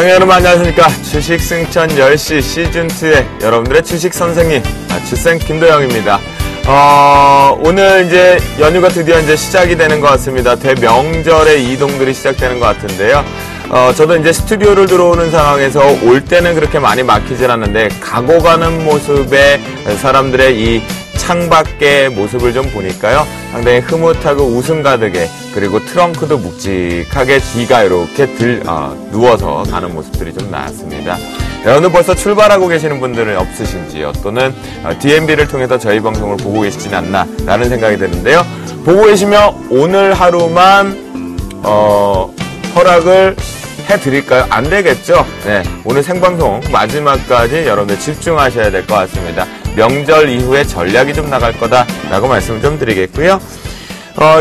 시청자 여러분 안녕하십니까. 주식 승천 10시 시즌2의 여러분들의 주식 선생님, 주생 김도영입니다. 오늘 이제 연휴가 드디어 이제 시작이 되는 것 같습니다. 대명절의 이동들이 시작되는 것 같은데요. 저도 이제 스튜디오를 들어오는 상황에서 올 때는 그렇게 많이 막히질 않는데 가고 가는 모습에 사람들의 이 창밖의 모습을 좀 보니까요. 상당히 흐뭇하고 웃음 가득에, 그리고 트렁크도 묵직하게 뒤가 이렇게 누워서 가는 모습들이 좀 나왔습니다. 여러분들 벌써 출발하고 계시는 분들은 없으신지요? 또는 DMB를 통해서 저희 방송을 보고 계시진 않나 라는 생각이 드는데요. 보고 계시면 오늘 하루만 허락을 해드릴까요? 안 되겠죠? 네, 오늘 생방송 마지막까지 여러분들 집중하셔야 될 것 같습니다. 명절 이후에 전략이 좀 나갈 거다라고 말씀을 좀 드리겠고요.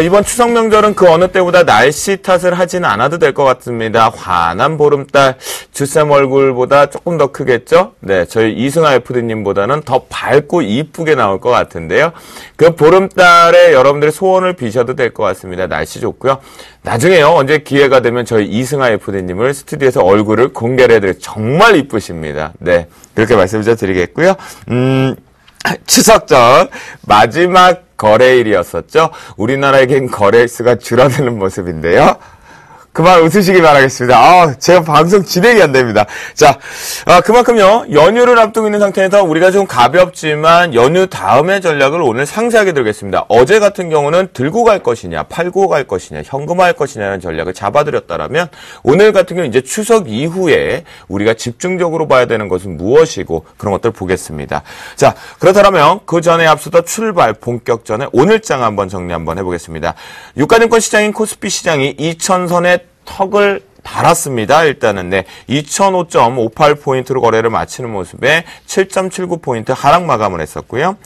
이번 추석 명절은 그 어느 때보다 날씨 탓을 하진 않아도 될 것 같습니다. 환한 보름달, 주쌤 얼굴보다 조금 더 크겠죠? 네, 저희 이승하 FD님보다는 더 밝고 이쁘게 나올 것 같은데요. 그 보름달에 여러분들의 소원을 비셔도 될 것 같습니다. 날씨 좋고요. 나중에요, 언제 기회가 되면 저희 이승하 FD님을 스튜디오에서 얼굴을 공개를 해드릴 정말 이쁘십니다. 네, 그렇게 말씀을 좀 드리겠고요. 추석 전 마지막 거래일이었었죠. 우리나라에겐 거래일수가 줄어드는 모습인데요. 그만 웃으시기 바라겠습니다. 제가 방송 진행이 안 됩니다. 자, 그만큼요, 연휴를 앞두고 있는 상태에서 우리가 좀 가볍지만 연휴 다음의 전략을 오늘 상세하게 들겠습니다. 어제 같은 경우는 들고 갈 것이냐, 팔고 갈 것이냐, 현금화할 것이냐는 전략을 잡아드렸다라면, 오늘 같은 경우는 이제 추석 이후에 우리가 집중적으로 봐야 되는 것은 무엇이고, 그런 것들 보겠습니다. 자, 그렇다면 그 전에 앞서서 출발 본격 전에 오늘장 한번 정리 한번 해보겠습니다. 유가증권 시장인 코스피 시장이 2000선에 턱을 달았습니다. 일단은 2005.58포인트로 거래를 마치는 모습에 7.79포인트 하락 마감을 했었고요.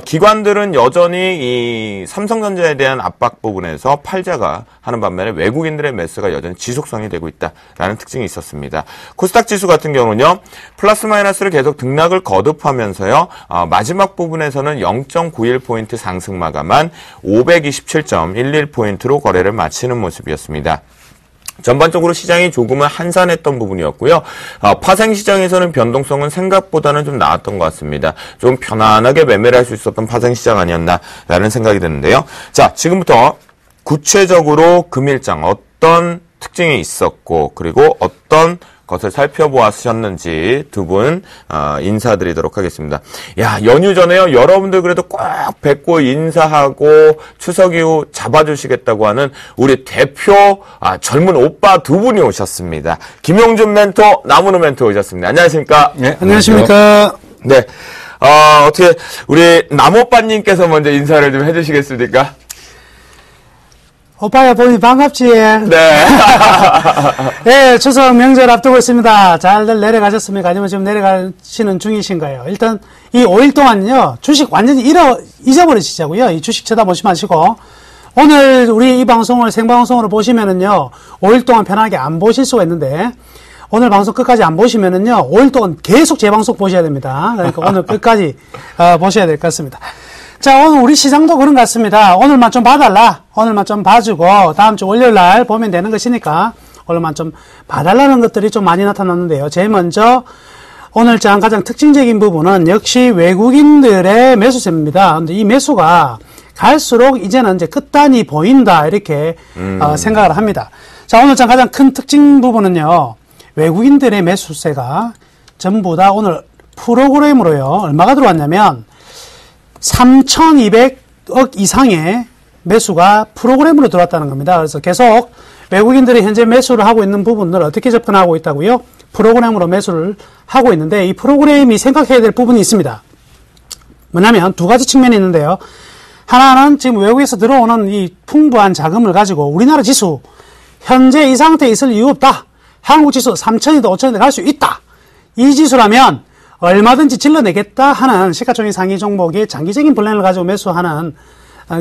기관들은 여전히 이 삼성전자에 대한 압박 부분에서 팔자가 하는 반면에 외국인들의 매수가 여전히 지속성이 되고 있다라는 특징이 있었습니다. 코스닥 지수 같은 경우는요, 플러스 마이너스를 계속 등락을 거듭하면서요, 마지막 부분에서는 0.91포인트 상승 마감한 527.11포인트로 거래를 마치는 모습이었습니다. 전반적으로 시장이 조금은 한산했던 부분이었고요. 파생시장에서는 변동성은 생각보다는 좀 나았던 것 같습니다. 좀 편안하게 매매를 할 수 있었던 파생시장 아니었나라는 생각이 드는데요. 자, 지금부터 구체적으로 금일장 어떤 특징이 있었고, 그리고 어떤 것을 살펴보았셨는지 두 분 인사드리도록 하겠습니다. 야, 연휴 전에요, 여러분들 그래도 꼭 뵙고 인사하고 추석 이후 잡아주시겠다고 하는 우리 대표 젊은 오빠 두 분이 오셨습니다. 김용준 멘토, 남은우 멘토 오셨습니다. 안녕하십니까? 네, 안녕하십니까? 네, 어떻게 우리 남오빠님께서 먼저 인사를 좀 해주시겠습니까? 오빠야 보니 반갑지? 네. 네, 추석 명절 앞두고 있습니다. 잘들 내려가셨습니까? 아니면 지금 내려가시는 중이신가요? 일단 이 5일 동안요, 주식 완전히 잊어버리시자고요. 이 주식 쳐다보지 마시고, 오늘 우리 이 방송을 생방송으로 보시면은요, 5일 동안 편하게 안 보실 수가 있는데, 오늘 방송 끝까지 안 보시면은요, 5일 동안 계속 재방송 보셔야 됩니다. 그러니까 오늘 끝까지 보셔야 될 것 같습니다. 자, 오늘 우리 시장도 그런 것 같습니다. 오늘만 좀 봐달라. 오늘만 좀 봐주고, 다음 주 월요일 날 보면 되는 것이니까, 오늘만 좀 봐달라는 것들이 좀 많이 나타났는데요. 제일 먼저, 오늘장 가장 특징적인 부분은 역시 외국인들의 매수세입니다. 근데 이 매수가 갈수록 이제는 이제 끝단이 보인다. 이렇게, 생각을 합니다. 자, 오늘장 가장 큰 특징 부분은요, 외국인들의 매수세가 전부 다 오늘 프로그램으로요, 얼마가 들어왔냐면, 3,200억 이상의 매수가 프로그램으로 들어왔다는 겁니다. 그래서 계속 외국인들이 현재 매수를 하고 있는 부분을 어떻게 접근하고 있다고요? 프로그램으로 매수를 하고 있는데, 이 프로그램이 생각해야 될 부분이 있습니다. 뭐냐면 두 가지 측면이 있는데요. 하나는 지금 외국에서 들어오는 이 풍부한 자금을 가지고 우리나라 지수 현재 이 상태에 있을 이유 없다. 한국 지수 3,000이든 5,000이든 갈 수 있다. 이 지수라면 얼마든지 질러내겠다 하는 시가총액 상위 종목의 장기적인 플랜을 가지고 매수하는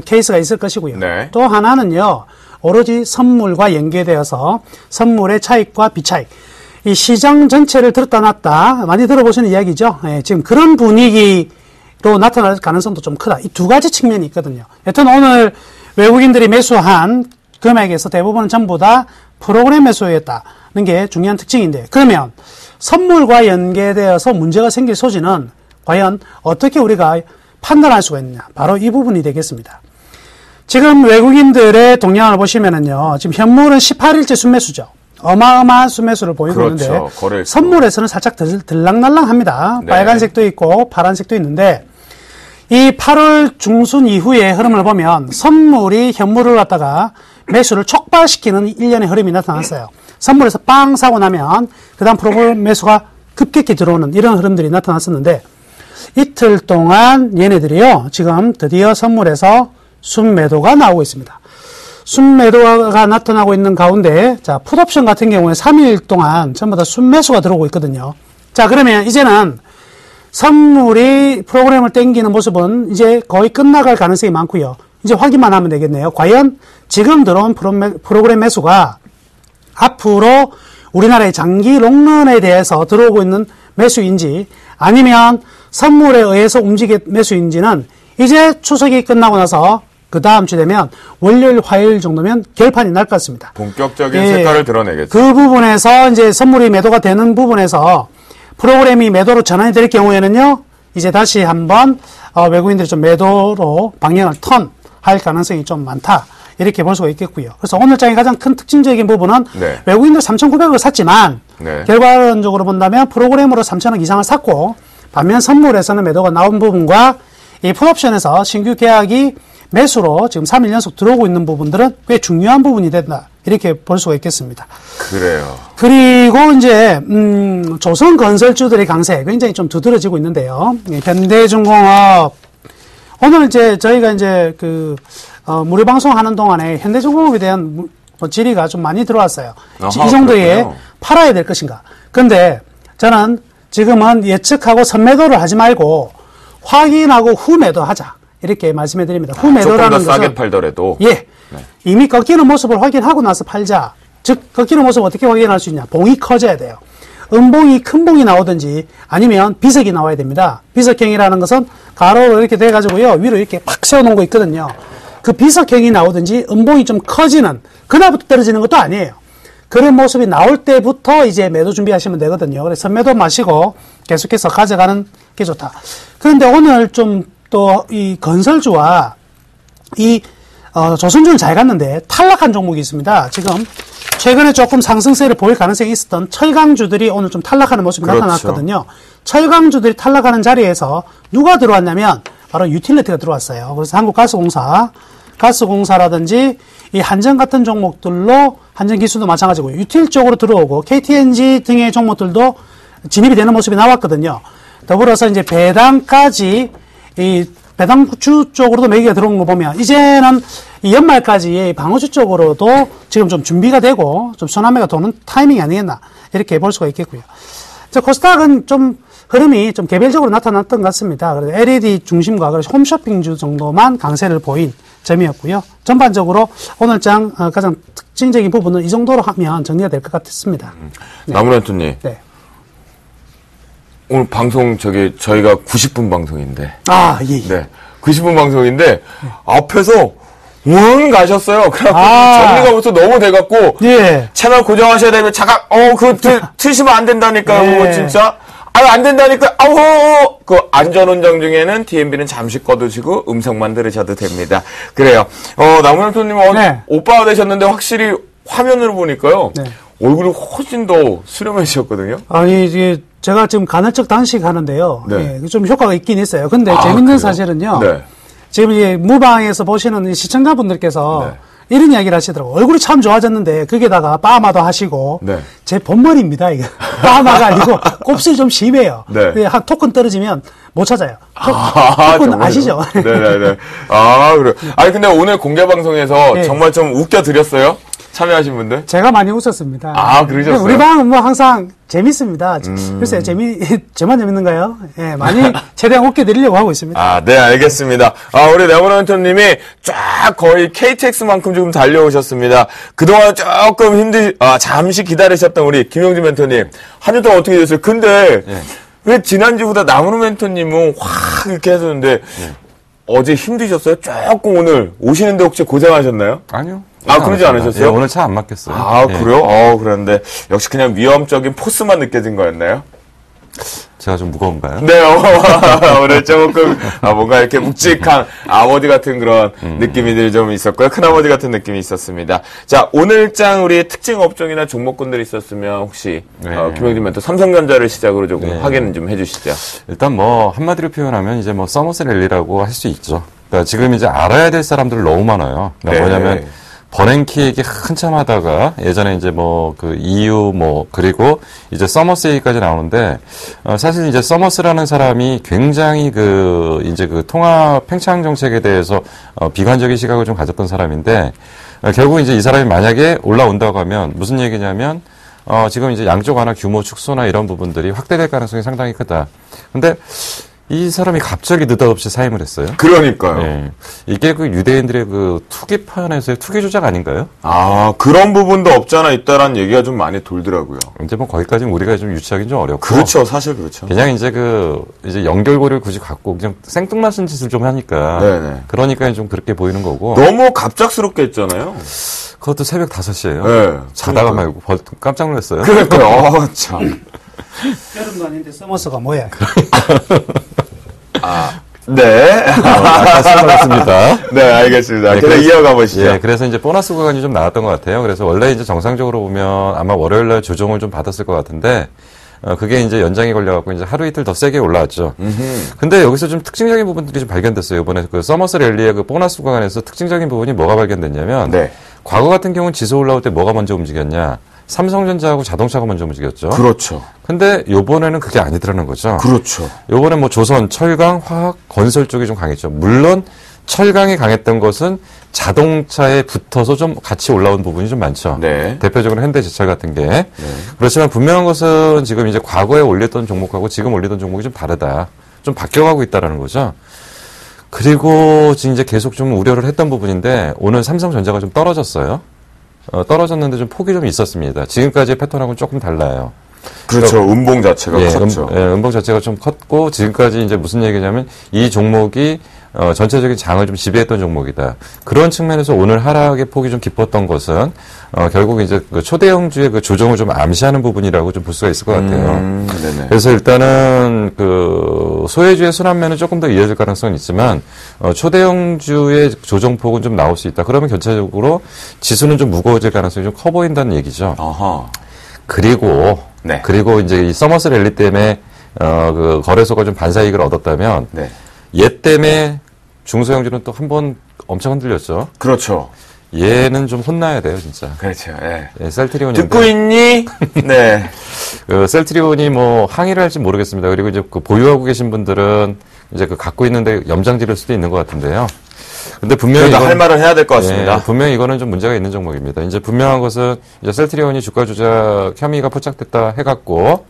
케이스가 있을 것이고요. 네. 또 하나는요, 오로지 선물과 연계되어서 선물의 차익과 비차익, 이 시장 전체를 들었다 놨다 많이 들어보시는 이야기죠. 예, 지금 그런 분위기로 나타날 가능성도 좀 크다. 이 두 가지 측면이 있거든요. 여튼 오늘 외국인들이 매수한 금액에서 대부분은 전부 다 프로그램 매수였다는 게 중요한 특징인데, 그러면 선물과 연계되어서 문제가 생길 소지는 과연 어떻게 우리가 판단할 수가 있느냐? 바로 이 부분이 되겠습니다. 지금 외국인들의 동향을 보시면은요, 지금 현물은 18일째 순매수죠. 어마어마한 순매수를 보이고 그렇죠. 있는데, 선물에서는 살짝 들락날락합니다. 네. 빨간색도 있고 파란색도 있는데, 이 8월 중순 이후의 흐름을 보면 선물이 현물을 갖다가 매수를 촉발시키는 일련의 흐름이 나타났어요. 선물에서 빵 사고 나면 그 다음 프로그램 매수가 급격히 들어오는 이런 흐름들이 나타났었는데, 이틀 동안 얘네들이요, 지금 드디어 선물에서 순매도가 나오고 있습니다. 순매도가 나타나고 있는 가운데, 자, 풋옵션 같은 경우에 3일 동안 전부 다 순매수가 들어오고 있거든요. 자, 그러면 이제는 선물이 프로그램을 땡기는 모습은 이제 거의 끝나갈 가능성이 많고요. 이제 확인만 하면 되겠네요. 과연 지금 들어온 프로그램 매수가 앞으로 우리나라의 장기 롱런에 대해서 들어오고 있는 매수인지, 아니면 선물에 의해서 움직인 매수인지는 이제 추석이 끝나고 나서 그 다음 주 되면 월요일, 화요일 정도면 결판이 날 것 같습니다. 본격적인 색깔을 드러내겠죠. 그 부분에서 이제 선물이 매도가 되는 부분에서 프로그램이 매도로 전환이 될 경우에는요, 이제 다시 한번 외국인들이 좀 매도로 방향을 턴할 가능성이 좀 많다, 이렇게 볼 수가 있겠고요. 그래서 오늘 장의 가장 큰 특징적인 부분은 네. 외국인들 3,900억을 샀지만 네. 결과론적으로 본다면 프로그램으로 3,000억 이상을 샀고, 반면 선물에서는 매도가 나온 부분과 이 풋옵션에서 신규 계약이 매수로 지금 3일 연속 들어오고 있는 부분들은 꽤 중요한 부분이 된다, 이렇게 볼 수가 있겠습니다. 그래요. 그리고 이제 조선 건설주들의 강세 굉장히 좀 두드러지고 있는데요. 현대중공업, 오늘 이제 저희가 이제 무료 방송하는 동안에 현대중공업에 대한 질의가 좀 많이 들어왔어요. 아하, 이 정도에 그렇군요. 팔아야 될 것인가. 근데 저는 지금은 예측하고 선매도를 하지 말고 확인하고 후매도 하자, 이렇게 말씀해 드립니다. 후매도라는 조금 더 것은 싸게 팔더라도. 네. 이미 꺾이는 모습을 확인하고 나서 팔자. 즉, 꺾이는 모습을 어떻게 확인할 수 있냐? 봉이 커져야 돼요. 음봉이, 큰 봉이 나오든지 아니면 비석이 나와야 됩니다. 비석형이라는 것은 가로로 이렇게 돼가지고요, 위로 이렇게 팍 세워놓은 거 있거든요. 그 비석형이 나오든지 음봉이 좀 커지는, 그날부터 떨어지는 것도 아니에요. 그런 모습이 나올 때부터 이제 매도 준비하시면 되거든요. 그래서 선매도 마시고 계속해서 가져가는 게 좋다. 그런데 오늘 좀 또 이 건설주와 이 조선주는 잘 갔는데 탈락한 종목이 있습니다. 지금 최근에 조금 상승세를 보일 가능성이 있었던 철강주들이 오늘 좀 탈락하는 모습이 그렇죠. 나타났거든요. 철강주들이 탈락하는 자리에서 누가 들어왔냐면 바로 유틸리티가 들어왔어요. 그래서 한국가스공사라든지 이 한전 같은 종목들로, 한전기술도 마찬가지고요, 유틸 쪽으로 들어오고 KTNG 등의 종목들도 진입이 되는 모습이 나왔거든요. 더불어서 이제 배당까지, 이 배당주 쪽으로도 매기가 들어온 거 보면 이제는 이 연말까지 방어주 쪽으로도 지금 좀 준비가 되고 좀 순환매가 도는 타이밍이 아니겠나, 이렇게 볼 수가 있겠고요. 코스닥은 좀 흐름이 좀 개별적으로 나타났던 것 같습니다. 그래서 LED 중심과 홈쇼핑주 정도만 강세를 보인 점이었고요. 전반적으로 오늘 장 가장 특징적인 부분은 이 정도로 하면 정리가 될 것 같습니다. 네. 나무란투님. 네. 오늘 방송 저희가 90분 방송인데. 아, 예. 네. 90분 방송인데 앞에서 웅 가셨어요. 그래갖고 정리가 벌써 너무 돼갖고. 예. 채널 고정하셔야 되면 잠깐 트시면 안 된다니까요. 네. 진짜. 안 된다니까. 그 안전운전 중에는 DMB는 잠시 꺼두시고 음성만 들으셔도 됩니다. 그래요. 나무란투님 네. 오빠가 되셨는데 확실히 화면으로 보니까요. 네. 얼굴이 훨씬 더 수렴해지셨거든요. 아니, 이게 제가 지금 간헐적 단식 하는데요. 네. 예, 좀 효과가 있긴 있어요. 근데 재밌는 그래요? 사실은요. 네. 지금 이제 무방에서 보시는 이 시청자분들께서 네. 이런 이야기를 하시더라고요. 얼굴이 참 좋아졌는데 거기에다가 파마도 하시고 네. 제 본머리입니다. 이거 파마가 아니고 곱슬이 좀 심해요. 네. 한 토큰 떨어지면 못 찾아요. 토큰 정말요? 아시죠? 네네네. 그래요. 아니, 근데 오늘 공개 방송에서 네. 정말 좀 웃겨드렸어요? 참여하신 분들? 제가 많이 웃었습니다. 그러셨어요? 우리 방은 뭐 항상 재밌습니다. 글쎄요, 저만 재밌는가요? 예, 많이 최대한 웃게 드리려고 하고 있습니다. 네, 알겠습니다. 우리 네모란터님이 쫙 거의 KTX만큼 지금 달려오셨습니다. 그동안 조금 잠시 기다리셨던 우리 김용진 멘토님. 한 주 동안 어떻게 됐어요? 근데, 왜 지난주보다 나무로 멘토님은 확 이렇게 하셨는데, 어제 힘드셨어요? 조금 오늘 오시는데 혹시 고생하셨나요? 아니요. 아, 그러지 않으셨어요? 예, 오늘 차 안 막혔어요. 아, 예. 그래요? 그런데 역시 그냥 위험적인 포스만 느껴진 거였나요? 제가 좀 무거운가요? 네, 오늘 조금, 뭔가 이렇게 묵직한 아버지 같은 그런 느낌이 좀 있었고요. 큰아버지 같은 느낌이 있었습니다. 자, 오늘장 우리 특징 업종이나 종목군들이 있었으면 혹시, 네. 김영진 멘토 삼성전자를 시작으로 조금 네. 확인 좀 해주시죠. 일단 뭐, 한마디로 표현하면 이제 뭐, 서머스 랠리라고 할 수 있죠. 그러니까 지금 이제 알아야 될 사람들 너무 많아요. 그러니까 네. 뭐냐면, 버냉키 얘기 한참 하다가 예전에 이제 뭐 그 EU 뭐 그리고 이제 서머스 얘기까지 나오는데 사실 이제 서머스라는 사람이 굉장히 그 이제 그 통합 팽창 정책에 대해서 비관적인 시각을 좀 가졌던 사람인데 결국 이제 이 사람이 만약에 올라온다고 하면 무슨 얘기냐면 지금 이제 양쪽 완화 규모 축소나 이런 부분들이 확대될 가능성이 상당히 크다. 근데 이 사람이 갑자기 느닷없이 사임을 했어요. 그러니까요. 예. 이게 그 유대인들의 그 투기판에서의 투기 조작 아닌가요? 그런 부분도 없잖아 있다라는 얘기가 좀 많이 돌더라고요. 이제 뭐 거기까지는 우리가 좀 유추하기는 좀 어렵고. 그렇죠. 사실 그렇죠. 그냥 이제 이제 연결고리를 굳이 갖고 그냥 생뚱맞은 짓을 좀 하니까. 네네. 그러니까 좀 그렇게 보이는 거고. 너무 갑작스럽게 했잖아요. 그것도 새벽 5시에요. 네. 자다가 말고 깜짝 놀랐어요. 그러니까요. 참. 여름도 아닌데 서머스가 뭐야? 네. 아까 설명했습니다. 네, 알겠습니다. 네, 계속 이어가 보시죠. 예, 그래서 이제 보너스 구간이 좀 나왔던 것 같아요. 그래서 원래 이제 정상적으로 보면 아마 월요일날 조정을 좀 받았을 것 같은데, 그게 이제 연장이 걸려갖고 이제 하루 이틀 더 세게 올라왔죠. 근데 여기서 좀 특징적인 부분들이 좀 발견됐어요. 이번에 그 서머스 랠리의 그 보너스 구간에서 특징적인 부분이 뭐가 발견됐냐면, 네. 과거 같은 경우는 지수 올라올 때 뭐가 먼저 움직였냐? 삼성전자하고 자동차가 먼저 움직였죠. 그렇죠. 근데 요번에는 그게 아니더라는 거죠. 그렇죠. 요번에 뭐 조선, 철강, 화학, 건설 쪽이 좀 강했죠. 물론 철강이 강했던 것은 자동차에 붙어서 좀 같이 올라온 부분이 좀 많죠. 네. 대표적으로 현대제철 같은 게. 그렇지만 분명한 것은 지금 이제 과거에 올렸던 종목하고 지금 올리던 종목이 좀 다르다. 좀 바뀌어가고 있다라는 거죠. 그리고 지금 이제 계속 좀 우려를 했던 부분인데 오늘 삼성전자가 좀 떨어졌어요. 떨어졌는데 좀 폭이 좀 있었습니다. 지금까지의 패턴하고는 조금 달라요. 그렇죠. 음봉 자체가 컸죠. 음봉 자체가 좀 컸고 지금까지 이제 무슨 얘기냐면 이 종목이 전체적인 장을 좀 지배했던 종목이다. 그런 측면에서 오늘 하락의 폭이 좀 깊었던 것은 결국 이제 그 초대형주의 그 조정을 좀 암시하는 부분이라고 좀 볼 수가 있을 것 같아요. 네네. 그래서 일단은 그 소외주의 순환면은 조금 더 이어질 가능성은 있지만 초대형주의 조정폭은 좀 나올 수 있다. 그러면 전체적으로 지수는 좀 무거워질 가능성이 좀 커 보인다는 얘기죠. 아하. 그리고 네. 그리고 이제 이 서머스 랠리 때문에 그 거래소가 좀 반사이익을 얻었다면 네. 얘 때문에 중소형주는 또 한 번 엄청 흔들렸죠. 그렇죠. 얘는 좀 혼나야 돼요, 진짜. 그렇죠. 예. 예, 셀트리온이 듣고 있니? 네. 셀트리온이 뭐 항의를 할지 모르겠습니다. 그리고 이제 그 보유하고 계신 분들은 이제 그 갖고 있는데 염장 지를 수도 있는 것 같은데요. 근데 분명히 할 말을 해야 될 것 같습니다. 예, 분명히 이거는 좀 문제가 있는 종목입니다. 이제 분명한 것은 이제 셀트리온이 주가 조작 혐의가 포착됐다 해갖고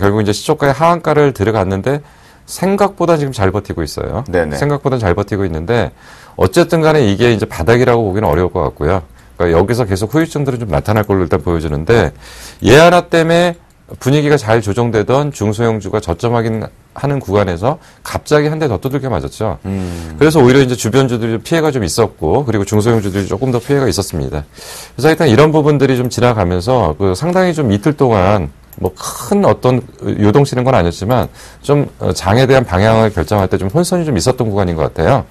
결국 이제 시초가의 하한가를 들어갔는데 생각보다 지금 잘 버티고 있어요. 네네. 생각보다 잘 버티고 있는데 어쨌든 간에 이게 이제 바닥이라고 보기는 어려울 것 같고요. 그러니까 여기서 계속 후유증들은 좀 나타날 걸로 일단 보여주는데 얘 하나 때문에 분위기가 잘 조정되던 중소형주가 저점하긴 하는 구간에서 갑자기 한 대 더 두들겨 맞았죠. 그래서 오히려 이제 주변주들이 피해가 좀 있었고 그리고 중소형주들이 조금 더 피해가 있었습니다. 그래서 일단 이런 부분들이 좀 지나가면서 그 상당히 좀 이틀 동안 뭐 큰 어떤 요동치는 건 아니었지만 좀 장에 대한 방향을 결정할 때 좀 혼선이 좀 있었던 구간인 것 같아요.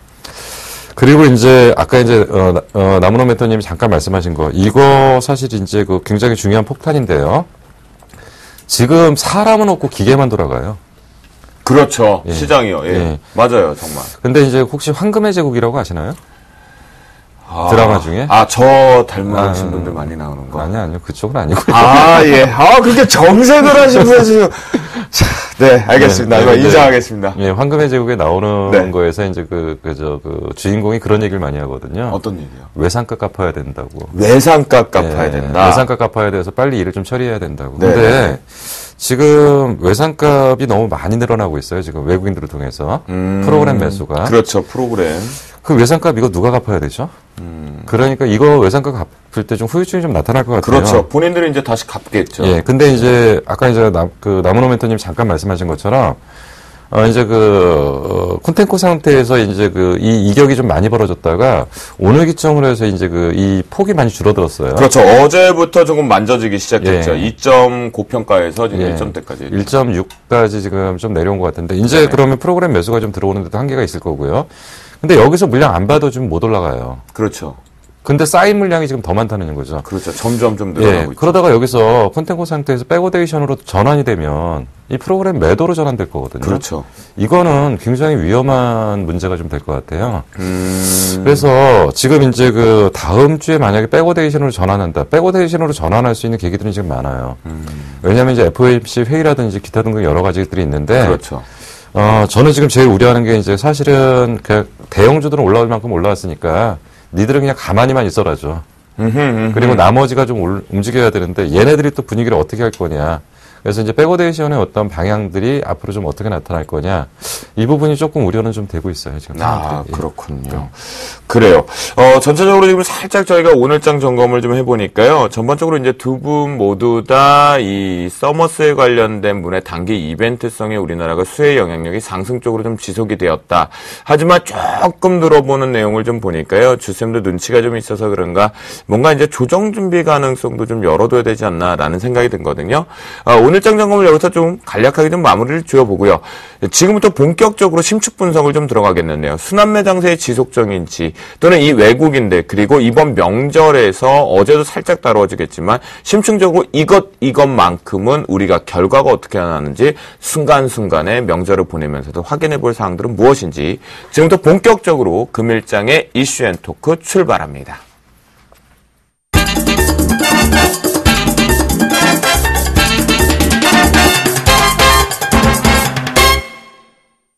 그리고 이제 아까 이제 나무노 멘토님이 잠깐 말씀하신 거 이거 사실 이제 그 굉장히 중요한 폭탄인데요. 지금 사람은 없고 기계만 돌아가요. 그렇죠. 예. 시장이요. 예. 예. 맞아요. 정말. 근데 이제 혹시 황금의 제국이라고 아시나요? 드라마 중에? 저 닮으신 분들 많이 나오는 거. 아니요. 그쪽은 아니고요. 예. 그렇게 정색을 하시면서 지금. 네, 알겠습니다. 네, 이거 네. 인정하겠습니다. 예, 황금의 제국에 나오는 네. 거에서 이제 그 주인공이 그런 얘기를 많이 하거든요. 어떤 얘기요? 외상값 갚아야 된다고. 외상값 갚아야 예, 된다. 외상값 갚아야 돼서 빨리 일을 좀 처리해야 된다고. 네. 근데 지금 외상값이 너무 많이 늘어나고 있어요. 지금 외국인들을 통해서. 프로그램 매수가. 그렇죠. 프로그램. 그 외상값 이거 누가 갚아야 되죠? 그러니까 이거 외상값 갚을 때 좀 후유증이 좀 나타날 것 같아요. 그렇죠. 본인들이 이제 다시 갚겠죠. 예, 근데 이제 아까 이제 나무노 멘토님 잠깐 말씀하신 것처럼 이제 콘텐코 상태에서 이제 이 이격이 좀 많이 벌어졌다가 오늘 기점으로 해서 이제 이 폭이 많이 줄어들었어요. 그렇죠. 어제부터 조금 만져지기 시작했죠. 예. 2.9 평가에서 지금 예. 1점대까지. 1.6까지 지금 좀 내려온 것 같은데 이제 네. 그러면 프로그램 매수가 좀 들어오는데도 한계가 있을 거고요. 근데 여기서 물량 안 봐도 좀 못 올라가요. 그렇죠. 근데 쌓인 물량이 지금 더 많다는 거죠. 그렇죠. 점점 좀 늘어나고 있죠. 그러다가 여기서 콘텐코 상태에서 백오데이션으로 전환이 되면 이 프로그램 매도로 전환될 거거든요. 그렇죠. 이거는 굉장히 위험한 문제가 좀 될 것 같아요. 그래서 지금 이제 다음 주에 만약에 백오데이션으로 전환한다. 백오데이션으로 전환할 수 있는 계기들은 지금 많아요. 왜냐하면 이제 FOMC 회의라든지 기타 등등 여러 가지들이 있는데. 그렇죠. 저는 지금 제일 우려하는 게 이제 사실은 대형주들은 올라올 만큼 올라왔으니까 니들은 그냥 가만히만 있어라죠. 그리고 나머지가 좀 움직여야 되는데 얘네들이 또 분위기를 어떻게 할 거냐. 그래서 이제 백오데이션의 어떤 방향들이 앞으로 좀 어떻게 나타날 거냐. 이 부분이 조금 우려는 좀 되고 있어요, 지금. 그렇군요. 그래요. 전체적으로 지금 살짝 저희가 오늘장 점검을 좀 해보니까요. 전반적으로 이제 두 분 모두 다 이 서머스에 관련된 분의 단기 이벤트성의 우리나라가 수혜 영향력이 상승 쪽으로 좀 지속이 되었다. 하지만 조금 들어보는 내용을 좀 보니까요. 주쌤도 눈치가 좀 있어서 그런가 뭔가 이제 조정 준비 가능성도 좀 열어둬야 되지 않나라는 생각이 든거든요. 오늘장 점검을 여기서 좀 간략하게 좀 마무리를 지어보고요. 지금부터 본격적으로 심축 분석을 좀 들어가겠는데요. 순환매 장세의 지속적인지 또는 이 외국인들 그리고 이번 명절에서 어제도 살짝 다루어지겠지만 심층적으로 이것만큼은 우리가 결과가 어떻게 나는지 순간순간에 명절을 보내면서도 확인해 볼 사항들은 무엇인지 지금부터 본격적으로 금일장의 이슈앤토크 출발합니다.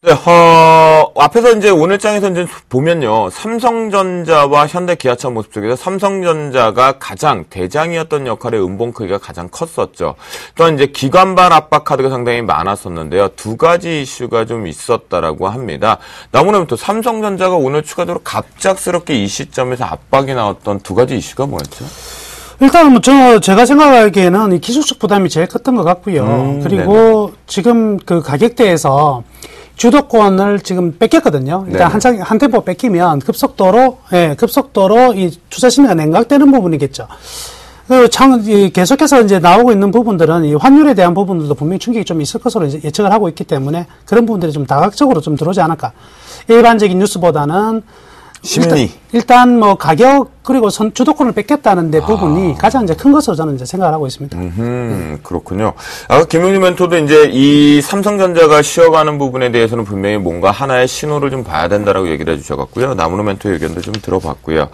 네, 앞에서 이제 오늘장에서 이제 보면요. 삼성전자와 현대기아차 모습 속에서 삼성전자가 가장 대장이었던 역할의 음봉 크기가 가장 컸었죠. 또한 이제 기관발 압박 카드가 상당히 많았었는데요. 두 가지 이슈가 좀 있었다라고 합니다. 나무는부터 삼성전자가 오늘 추가적으로 갑작스럽게 이 시점에서 압박이 나왔던 두 가지 이슈가 뭐였죠? 일단 제가 생각하기에는 이 기술적 부담이 제일 컸던 것 같고요. 그리고 네네. 지금 가격대에서 주도권을 지금 뺏겼거든요. 일단 한 템포 뺏기면 급속도로 이 투자 심리가 냉각되는 부분이겠죠. 계속해서 이제 나오고 있는 부분들은 이 환율에 대한 부분들도 분명히 충격이 좀 있을 것으로 이제 예측을 하고 있기 때문에 그런 부분들이 좀 다각적으로 좀 들어오지 않을까. 일반적인 뉴스보다는 일단 가격 그리고 주도권을 뺏겼다는 데 부분이 가장 이제 큰 것으로 저는 이제 생각을 하고 있습니다. 그렇군요. 아까 김용진 멘토도 이제 이 삼성전자가 쉬어가는 부분에 대해서는 분명히 뭔가 하나의 신호를 좀 봐야 된다라고 얘기를 해주셔갖고요. 나무노 멘토의 의견도 좀 들어봤고요.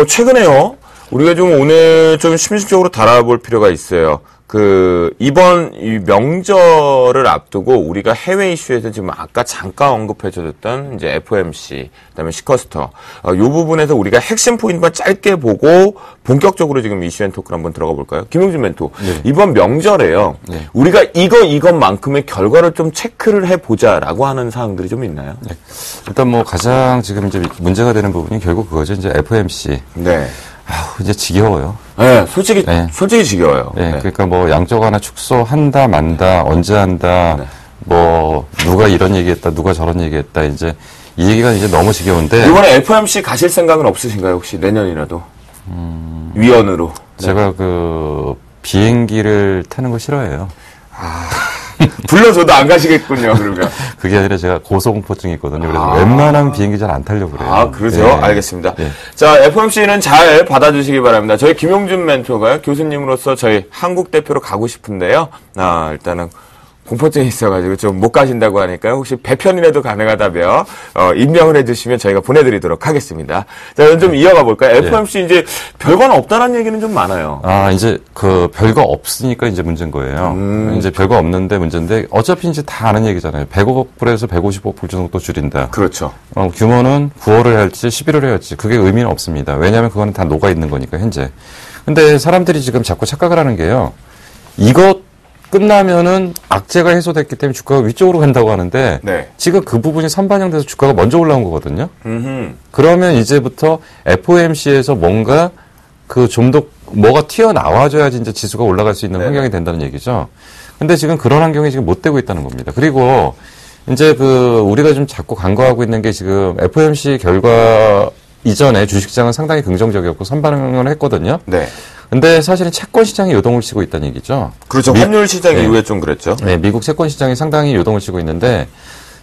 최근에요. 우리가 좀 오늘 좀 심층적으로 달아볼 필요가 있어요. 이번 이 명절을 앞두고 우리가 해외 이슈에서 지금 아까 잠깐 언급해줬던 이제 FOMC, 그다음에 시커스터, 요 부분에서 우리가 핵심 포인트만 짧게 보고 본격적으로 지금 이슈 앤 토크를 한번 들어가 볼까요? 김용진 멘토. 네. 이번 명절에요. 네. 우리가 이것만큼의 결과를 좀 체크를 해보자라고 하는 사항들이 좀 있나요? 네. 일단 가장 지금 이제 문제가 되는 부분이 결국 그거죠. 이제 FOMC. 네. 이제 지겨워요. 네, 솔직히 지겨워요. 네, 그러니까 양적 완화 축소한다, 만다, 언제 한다, 누가 이런 얘기했다, 누가 저런 얘기했다, 이제 이 얘기가 이제 너무 지겨운데. 이번에 FOMC 가실 생각은 없으신가요, 혹시 내년이라도? 위원으로. 제가 비행기를 타는 거 싫어해요. 불러줘도 안 가시겠군요, 그러면. 그게 아니라 제가 고소공포증이 있거든요. 그래서 웬만하면 비행기 잘 안 타려고 그래요. 그러세요? 네. 알겠습니다. 네. 자, FOMC는 잘 받아주시기 바랍니다. 저희 김용준 멘토가요, 교수님으로서 저희 한국 대표로 가고 싶은데요. 일단은 공포증이 있어가지고 좀 못 가신다고 하니까요. 혹시 배편이라도 가능하다면 임명을 해주시면 저희가 보내드리도록 하겠습니다. 자, 좀 이어가 볼까요? FOMC 이제 별거는 없다라는 얘기는 좀 많아요. 이제 별거 없으니까 이제 문제인 거예요. 이제 별거 없는데 문제인데 어차피 이제 다 아는 얘기잖아요. 100억불에서 150억불 정도 줄인다. 그렇죠. 규모는 9월을 할지 11월에 할지 그게 의미는 없습니다. 왜냐하면 그거는 다 녹아 있는 거니까 현재. 근데 사람들이 지금 자꾸 착각을 하는 게요. 끝나면은 악재가 해소됐기 때문에 주가가 위쪽으로 간다고 하는데 지금 그 부분이 선반영돼서 주가가 먼저 올라온 거거든요. 그러면 이제부터 FOMC에서 뭔가 좀 더 뭐가 튀어나와줘야지 이제 지수가 올라갈 수 있는 환경이 된다는 얘기죠. 근데 지금 그런 환경이 지금 못 되고 있다는 겁니다. 그리고 이제 우리가 좀 자꾸 간과하고 있는 게 지금 FOMC 결과 이전에 주식시장은 상당히 긍정적이었고 선반응을 했거든요. 네. 근데 사실은 채권 시장이 요동을 치고 있다는 얘기죠. 그렇죠. 환율 시장 이후에 좀 그랬죠. 네, 미국 채권 시장이 상당히 요동을 치고 있는데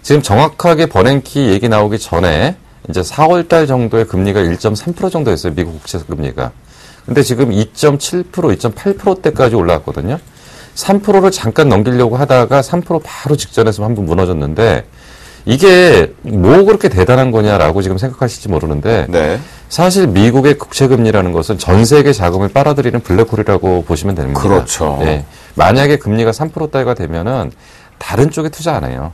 지금 정확하게 버냉키 얘기 나오기 전에 이제 4월 달 정도에 금리가 1.3% 정도였어요. 미국 국채 금리가. 근데 지금 2.7%, 2.8%대까지 올라왔거든요. 3%를 잠깐 넘기려고 하다가 3% 바로 직전에서 한번 무너졌는데 이게 뭐 그렇게 대단한 거냐라고 지금 생각하실지 모르는데 네. 사실 미국의 국채금리라는 것은 전 세계 자금을 빨아들이는 블랙홀이라고 보시면 됩니다. 그렇죠. 네. 만약에 금리가 3%대가 되면은 다른 쪽에 투자 안 해요.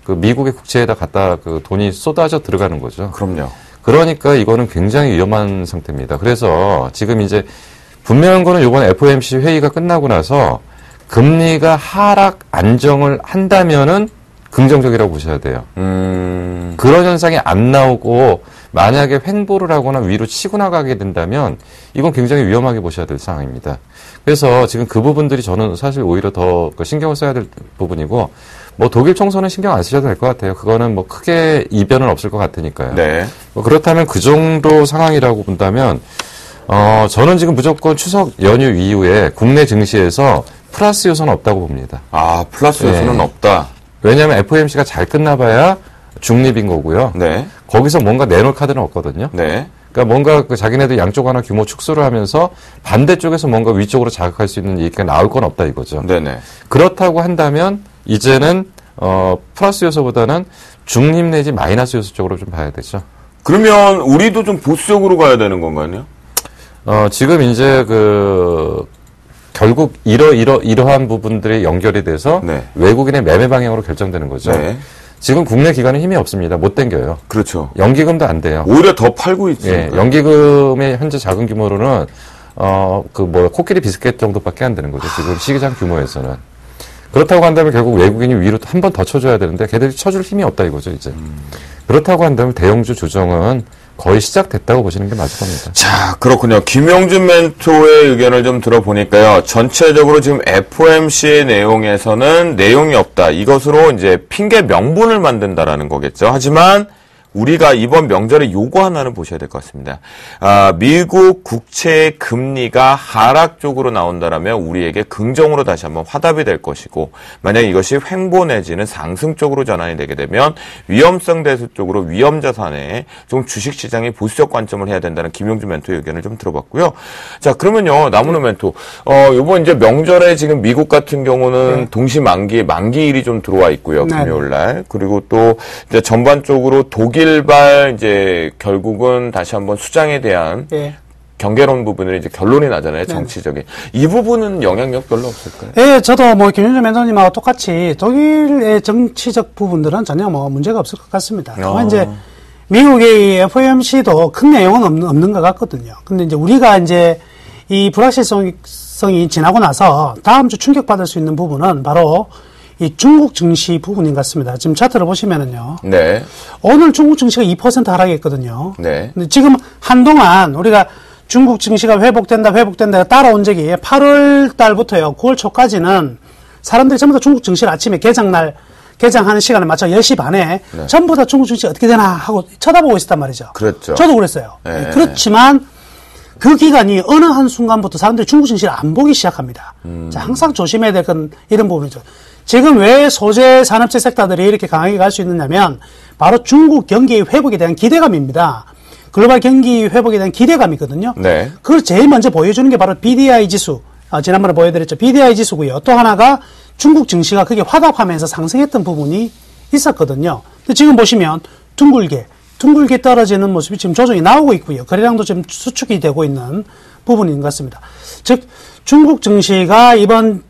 미국의 국채에다 갖다 돈이 쏟아져 들어가는 거죠. 그럼요. 그러니까 이거는 굉장히 위험한 상태입니다. 그래서 지금 이제 분명한 거는 이번 FOMC 회의가 끝나고 나서 금리가 하락 안정을 한다면은 긍정적이라고 보셔야 돼요. 그런 현상이 안 나오고 만약에 횡보를 하거나 위로 치고 나가게 된다면 이건 굉장히 위험하게 보셔야 될 상황입니다. 그래서 지금 그 부분들이 저는 사실 오히려 더 신경을 써야 될 부분이고 뭐 독일 총선은 신경 안 쓰셔도 될 것 같아요. 그거는 뭐 크게 이변은 없을 것 같으니까요. 네. 뭐 그렇다면 그 정도 상황이라고 본다면 저는 지금 무조건 추석 연휴 이후에 국내 증시에서 플러스 요소는 없다고 봅니다. 아, 플러스 요소는 네. 없다. 왜냐하면 FOMC가 잘 끝나봐야 중립인 거고요. 네. 거기서 뭔가 내놓을 카드는 없거든요. 네. 그러니까 뭔가 자기네들 양쪽 하나 규모 축소를 하면서 반대쪽에서 뭔가 위쪽으로 자극할 수 있는 얘기가 나올 건 없다 이거죠. 네네. 그렇다고 한다면 이제는 플러스 요소보다는 중립 내지 마이너스 요소 쪽으로 좀 봐야 되죠. 그러면 우리도 좀 보수적으로 가야 되는 건가요? 지금 이제 결국 이러한 부분들이 연결이 돼서 네. 외국인의 매매 방향으로 결정되는 거죠. 네. 지금 국내 기관은 힘이 없습니다. 못 당겨요. 그렇죠. 연기금도 안 돼요. 오히려 더 팔고 있습니다. 예, 연기금의 현재 자금 규모로는 코끼리 비스켓 정도밖에 안 되는 거죠. 지금 시기장 규모에서는. 그렇다고 한다면 결국 외국인이 위로 한 번 더 쳐줘야 되는데 걔들이 쳐줄 힘이 없다 이거죠, 이제. 그렇다고 한다면 대형주 조정은 거의 시작됐다고 보시는 게 맞을 겁니다. 자, 그렇군요. 김용준 멘토의 의견을 좀 들어보니까요. 전체적으로 지금 FOMC의 내용에서는 내용이 없다. 이것으로 이제 핑계 명분을 만든다라는 거겠죠. 하지만 우리가 이번 명절에 요거 하나는 보셔야 될 것 같습니다. 미국 국채 금리가 하락 쪽으로 나온다라면 우리에게 긍정으로 다시 한번 화답이 될 것이고, 만약 이것이 횡보 내지는 상승 쪽으로 전환이 되게 되면 위험성 대수 쪽으로 위험 자산에 좀 주식시장이 보수적 관점을 해야 된다는 김용준 멘토의 의견을 좀 들어봤고요. 자, 그러면요, 나무는 멘토, 요번 이제 명절에 지금 미국 같은 경우는 동시 만기일이 좀 들어와 있고요, 금요일 날. 그리고 또 이제 전반적으로 독일발 이제 결국은 다시 한번 수장에 대한 경계론 부분을 이제 결론이 나잖아요, 정치적인. 이 부분은 영향력 별로 없을까요? 예, 저도 김윤주 멘토님하고 똑같이 독일의 정치적 부분들은 전혀 문제가 없을 것 같습니다. 다만 이제 미국의 FOMC도 큰 내용은 없는 것 같거든요. 근데 이제 우리가 이제 이 불확실성이 지나고 나서 다음 주 충격받을 수 있는 부분은 바로 이 중국 증시 부분인 것 같습니다. 지금 차트를 보시면은요. 네. 오늘 중국 증시가 2% 하락했거든요. 네. 근데 지금 한동안 우리가 중국 증시가 회복된다 따라온 적이 8월 달부터요. 9월 초까지는 사람들이 전부 다 중국 증시를 아침에 개장하는 시간에 맞춰 10시 반에 전부 다 중국 증시 어떻게 되나 하고 쳐다보고 있었단 말이죠. 그렇죠. 저도 그랬어요. 네. 그렇지만 그 기간이 어느 한순간부터 사람들이 중국 증시를 안 보기 시작합니다. 자, 항상 조심해야 될 건 이런 부분이죠. 지금 왜 소재 산업재 섹터들이 이렇게 강하게 갈 수 있느냐면 바로 중국 경기 회복에 대한 기대감입니다. 글로벌 경기 회복에 대한 기대감이거든요. 네. 그걸 제일 먼저 보여주는 게 바로 BDI 지수. 지난번에 보여드렸죠. BDI 지수고요. 또 하나가 중국 증시가 그게 화답하면서 상승했던 부분이 있었거든요. 근데 지금 보시면 둥글게 떨어지는 모습이 지금 조정이 나오고 있고요. 거래량도 지금 수축이 되고 있는 부분인 것 같습니다. 즉 중국 증시가 이번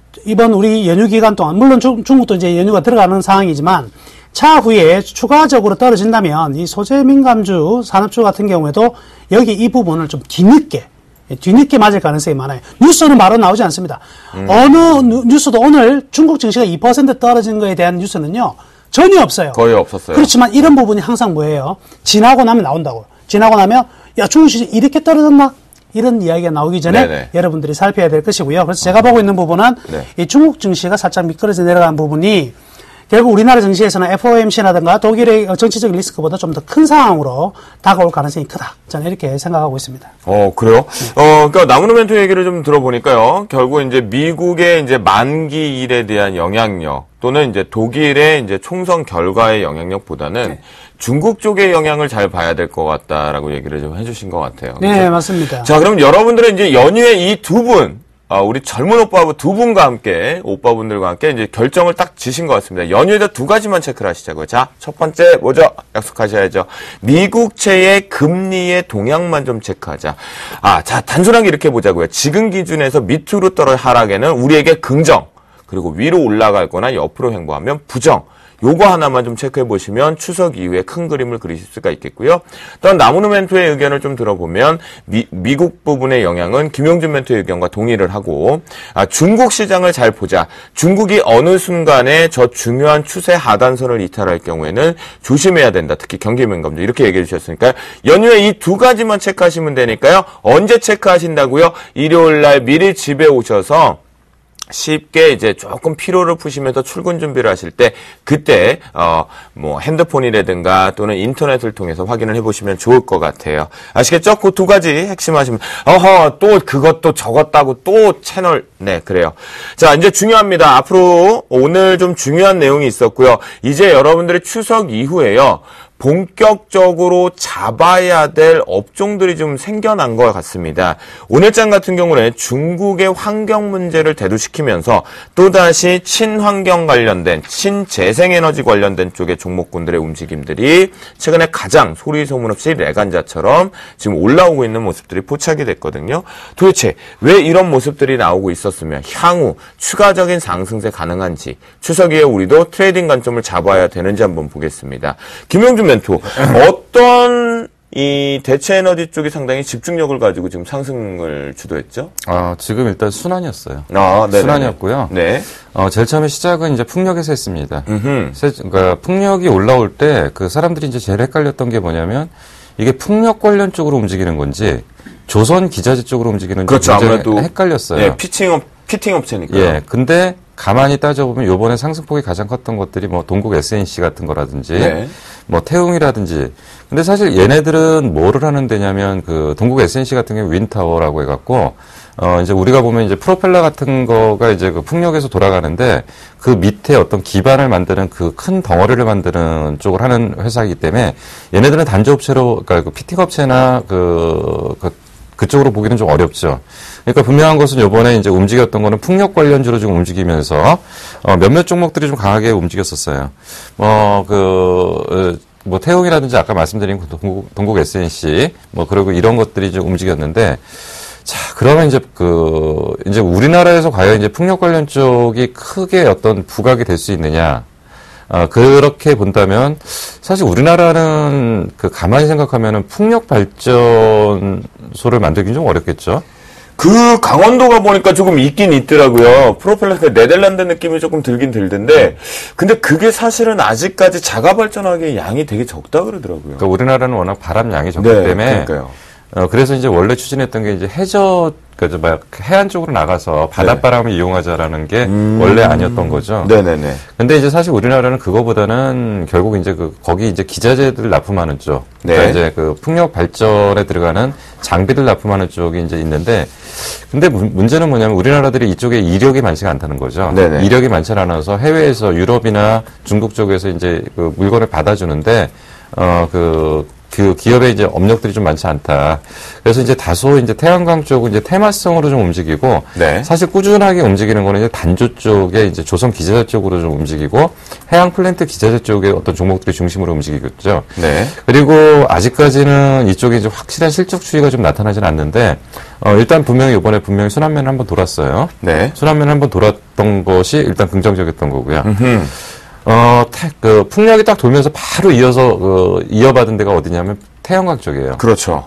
우리 연휴 기간 동안, 물론 중국도 이제 연휴가 들어가는 상황이지만 차후에 추가적으로 떨어진다면 이 소재 민감주, 산업주 같은 경우에도 여기 이 부분을 좀 뒤늦게 맞을 가능성이 많아요. 뉴스는 바로 나오지 않습니다. 어느 뉴스도 오늘 중국 증시가 2% 떨어진 거에 대한 뉴스는요, 전혀 없어요. 거의 없었어요. 그렇지만 이런 부분이 항상 뭐예요? 지나고 나면 나온다고요. 지나고 나면, 야, 중국 증시 이렇게 떨어졌나? 이런 이야기가 나오기 전에 네네. 여러분들이 살펴야 될 것이고요. 그래서 제가 보고 있는 부분은 이 중국 증시가 살짝 미끄러져 내려간 부분이 결국 우리나라 증시에서는 FOMC라든가 독일의 정치적 리스크보다 좀 더 큰 상황으로 다가올 가능성이 크다. 저는 이렇게 생각하고 있습니다. 그래요? 그러니까 나무노멘토 얘기를 좀 들어보니까요. 결국 이제 미국의 이제 만기 일에 대한 영향력 또는 이제 독일의 이제 총선 결과의 영향력보다는 네. 중국 쪽의 영향을 잘 봐야 될 것 같다라고 얘기를 좀 해주신 것 같아요. 네, 그래서 맞습니다. 자, 그럼 여러분들은 이제 연휴에 이 두 분, 우리 젊은 오빠부 두 분과 함께, 오빠분들과 함께 이제 결정을 딱 지신 것 같습니다. 연휴에도 두 가지만 체크를 하시자고요. 자, 첫 번째, 뭐죠? 약속하셔야죠. 미국채의 금리의 동향만 좀 체크하자. 자, 단순하게 이렇게 보자고요. 지금 기준에서 밑으로 떨어진 하락에는 우리에게 긍정, 그리고 위로 올라갈 거나 옆으로 횡보하면 부정. 요거 하나만 좀 체크해 보시면 추석 이후에 큰 그림을 그리실 수가 있겠고요. 또한 나무노 멘토의 의견을 좀 들어보면 미국 부분의 영향은 김용준 멘토의 의견과 동의를 하고 중국 시장을 잘 보자. 중국이 어느 순간에 저 중요한 추세 하단선을 이탈할 경우에는 조심해야 된다. 특히 경기 민감도 이렇게 얘기해 주셨으니까요. 연휴에 이 두 가지만 체크하시면 되니까요. 언제 체크하신다고요? 일요일 날 미리 집에 오셔서 쉽게 이제 조금 피로를 푸시면서 출근 준비를 하실 때 그때 뭐 핸드폰이라든가 또는 인터넷을 통해서 확인을 해보시면 좋을 것 같아요. 아시겠죠? 그 두 가지 핵심하시면 또 그것도 적었다고 또 채널 네 그래요. 자 이제 중요합니다. 앞으로 오늘 좀 중요한 내용이 있었고요. 이제 여러분들이 추석 이후에요. 본격적으로 잡아야 될 업종들이 좀 생겨난 것 같습니다. 오늘장 같은 경우는 중국의 환경 문제를 대두시키면서 또다시 친환경 관련된, 친재생에너지 관련된 쪽의 종목군들의 움직임들이 최근에 가장 소리 소문 없이 레간자처럼 지금 올라오고 있는 모습들이 포착이 됐거든요. 도대체 왜 이런 모습들이 나오고 있었으면 향후 추가적인 상승세 가능한지 추석 이후에 우리도 트레이딩 관점을 잡아야 되는지 한번 보겠습니다. 김용준 멘토, 어떤 이 대체 에너지 쪽이 상당히 집중력을 가지고 지금 상승을 주도했죠? 지금 일단 순환이었어요. 네네네. 순환이었고요. 네. 제일 처음에 시작은 이제 풍력에서 했습니다. 그러니까 풍력이 올라올 때 그 사람들이 이제 제일 헷갈렸던 게 뭐냐면 이게 풍력 관련 쪽으로 움직이는 건지 조선 기자재 쪽으로 움직이는 건지 그렇죠. 아무래도 헷갈렸어요. 네, 피팅 업체니까요. 예. 근데 가만히 따져보면 요번에 상승폭이 가장 컸던 것들이 뭐 동국 SNC 같은 거라든지 네. 뭐 태웅이라든지. 근데 사실 얘네들은 뭐를 하는 데냐면 그 동국 SNC 같은 경우 윈타워라고 해갖고 이제 우리가 보면 이제 프로펠러 같은 거가 이제 그 풍력에서 돌아가는데 그 밑에 어떤 기반을 만드는 그 큰 덩어리를 만드는 쪽을 하는 회사이기 때문에 얘네들은 단조업체로 그러니까 그 피팅 업체나 그쪽으로 보기는 좀 어렵죠. 그러니까 분명한 것은 요번에 이제 움직였던 거는 풍력 관련주로 좀 움직이면서, 몇몇 종목들이 좀 강하게 움직였었어요. 태웅이라든지 아까 말씀드린 동국 SNC, 그리고 이런 것들이 좀 움직였는데, 자, 그러면 이제 우리나라에서 과연 이제 풍력 관련 쪽이 크게 어떤 부각이 될 수 있느냐. 그렇게 본다면, 사실 우리나라는 가만히 생각하면은 풍력 발전소를 만들긴 좀 어렵겠죠? 그 강원도가 보니까 조금 있긴 있더라고요. 프로펠러 네덜란드 느낌이 조금 들긴 들던데, 근데 그게 사실은 아직까지 자가 발전하기에 양이 되게 적다 그러더라고요. 그러니까 우리나라는 워낙 바람 양이 적기 네, 때문에. 그러니까요. 그래서 이제 원래 추진했던 게 이제 해안 쪽으로 나가서 바닷바람을 이용하자라는 게 원래 아니었던 거죠. 네네네. 근데 이제 사실 우리나라는 그거보다는 결국 이제 거기 이제 기자재들 납품하는 쪽. 그러니까 네. 이제 그 풍력 발전에 들어가는 장비들 납품하는 쪽이 이제 있는데 근데 문제는 뭐냐면 우리나라들이 이쪽에 이력이 많지가 않다는 거죠. 네네. 이력이 많지 않아서 해외에서 유럽이나 중국 쪽에서 이제 그 물건을 받아주는데 그 기업의 이제 업력들이 좀 많지 않다. 그래서 이제 다소 이제 태양광 쪽은 이제 테마성으로 좀 움직이고, 네. 사실 꾸준하게 움직이는 거는 이제 단조 쪽에 이제 조선 기자재 쪽으로 좀 움직이고, 해양 플랜트 기자재 쪽의 어떤 종목들이 중심으로 움직이겠죠. 네. 그리고 아직까지는 이쪽에 이제 확실한 실적 추이가 좀 나타나진 않는데, 일단 이번에 분명히 순환면을 한번 돌았어요. 네. 순환면을 한번 돌았던 것이 일단 긍정적이었던 거고요. 풍력이 딱 돌면서 바로 이어받은 데가 어디냐면 태양광 쪽이에요. 그렇죠.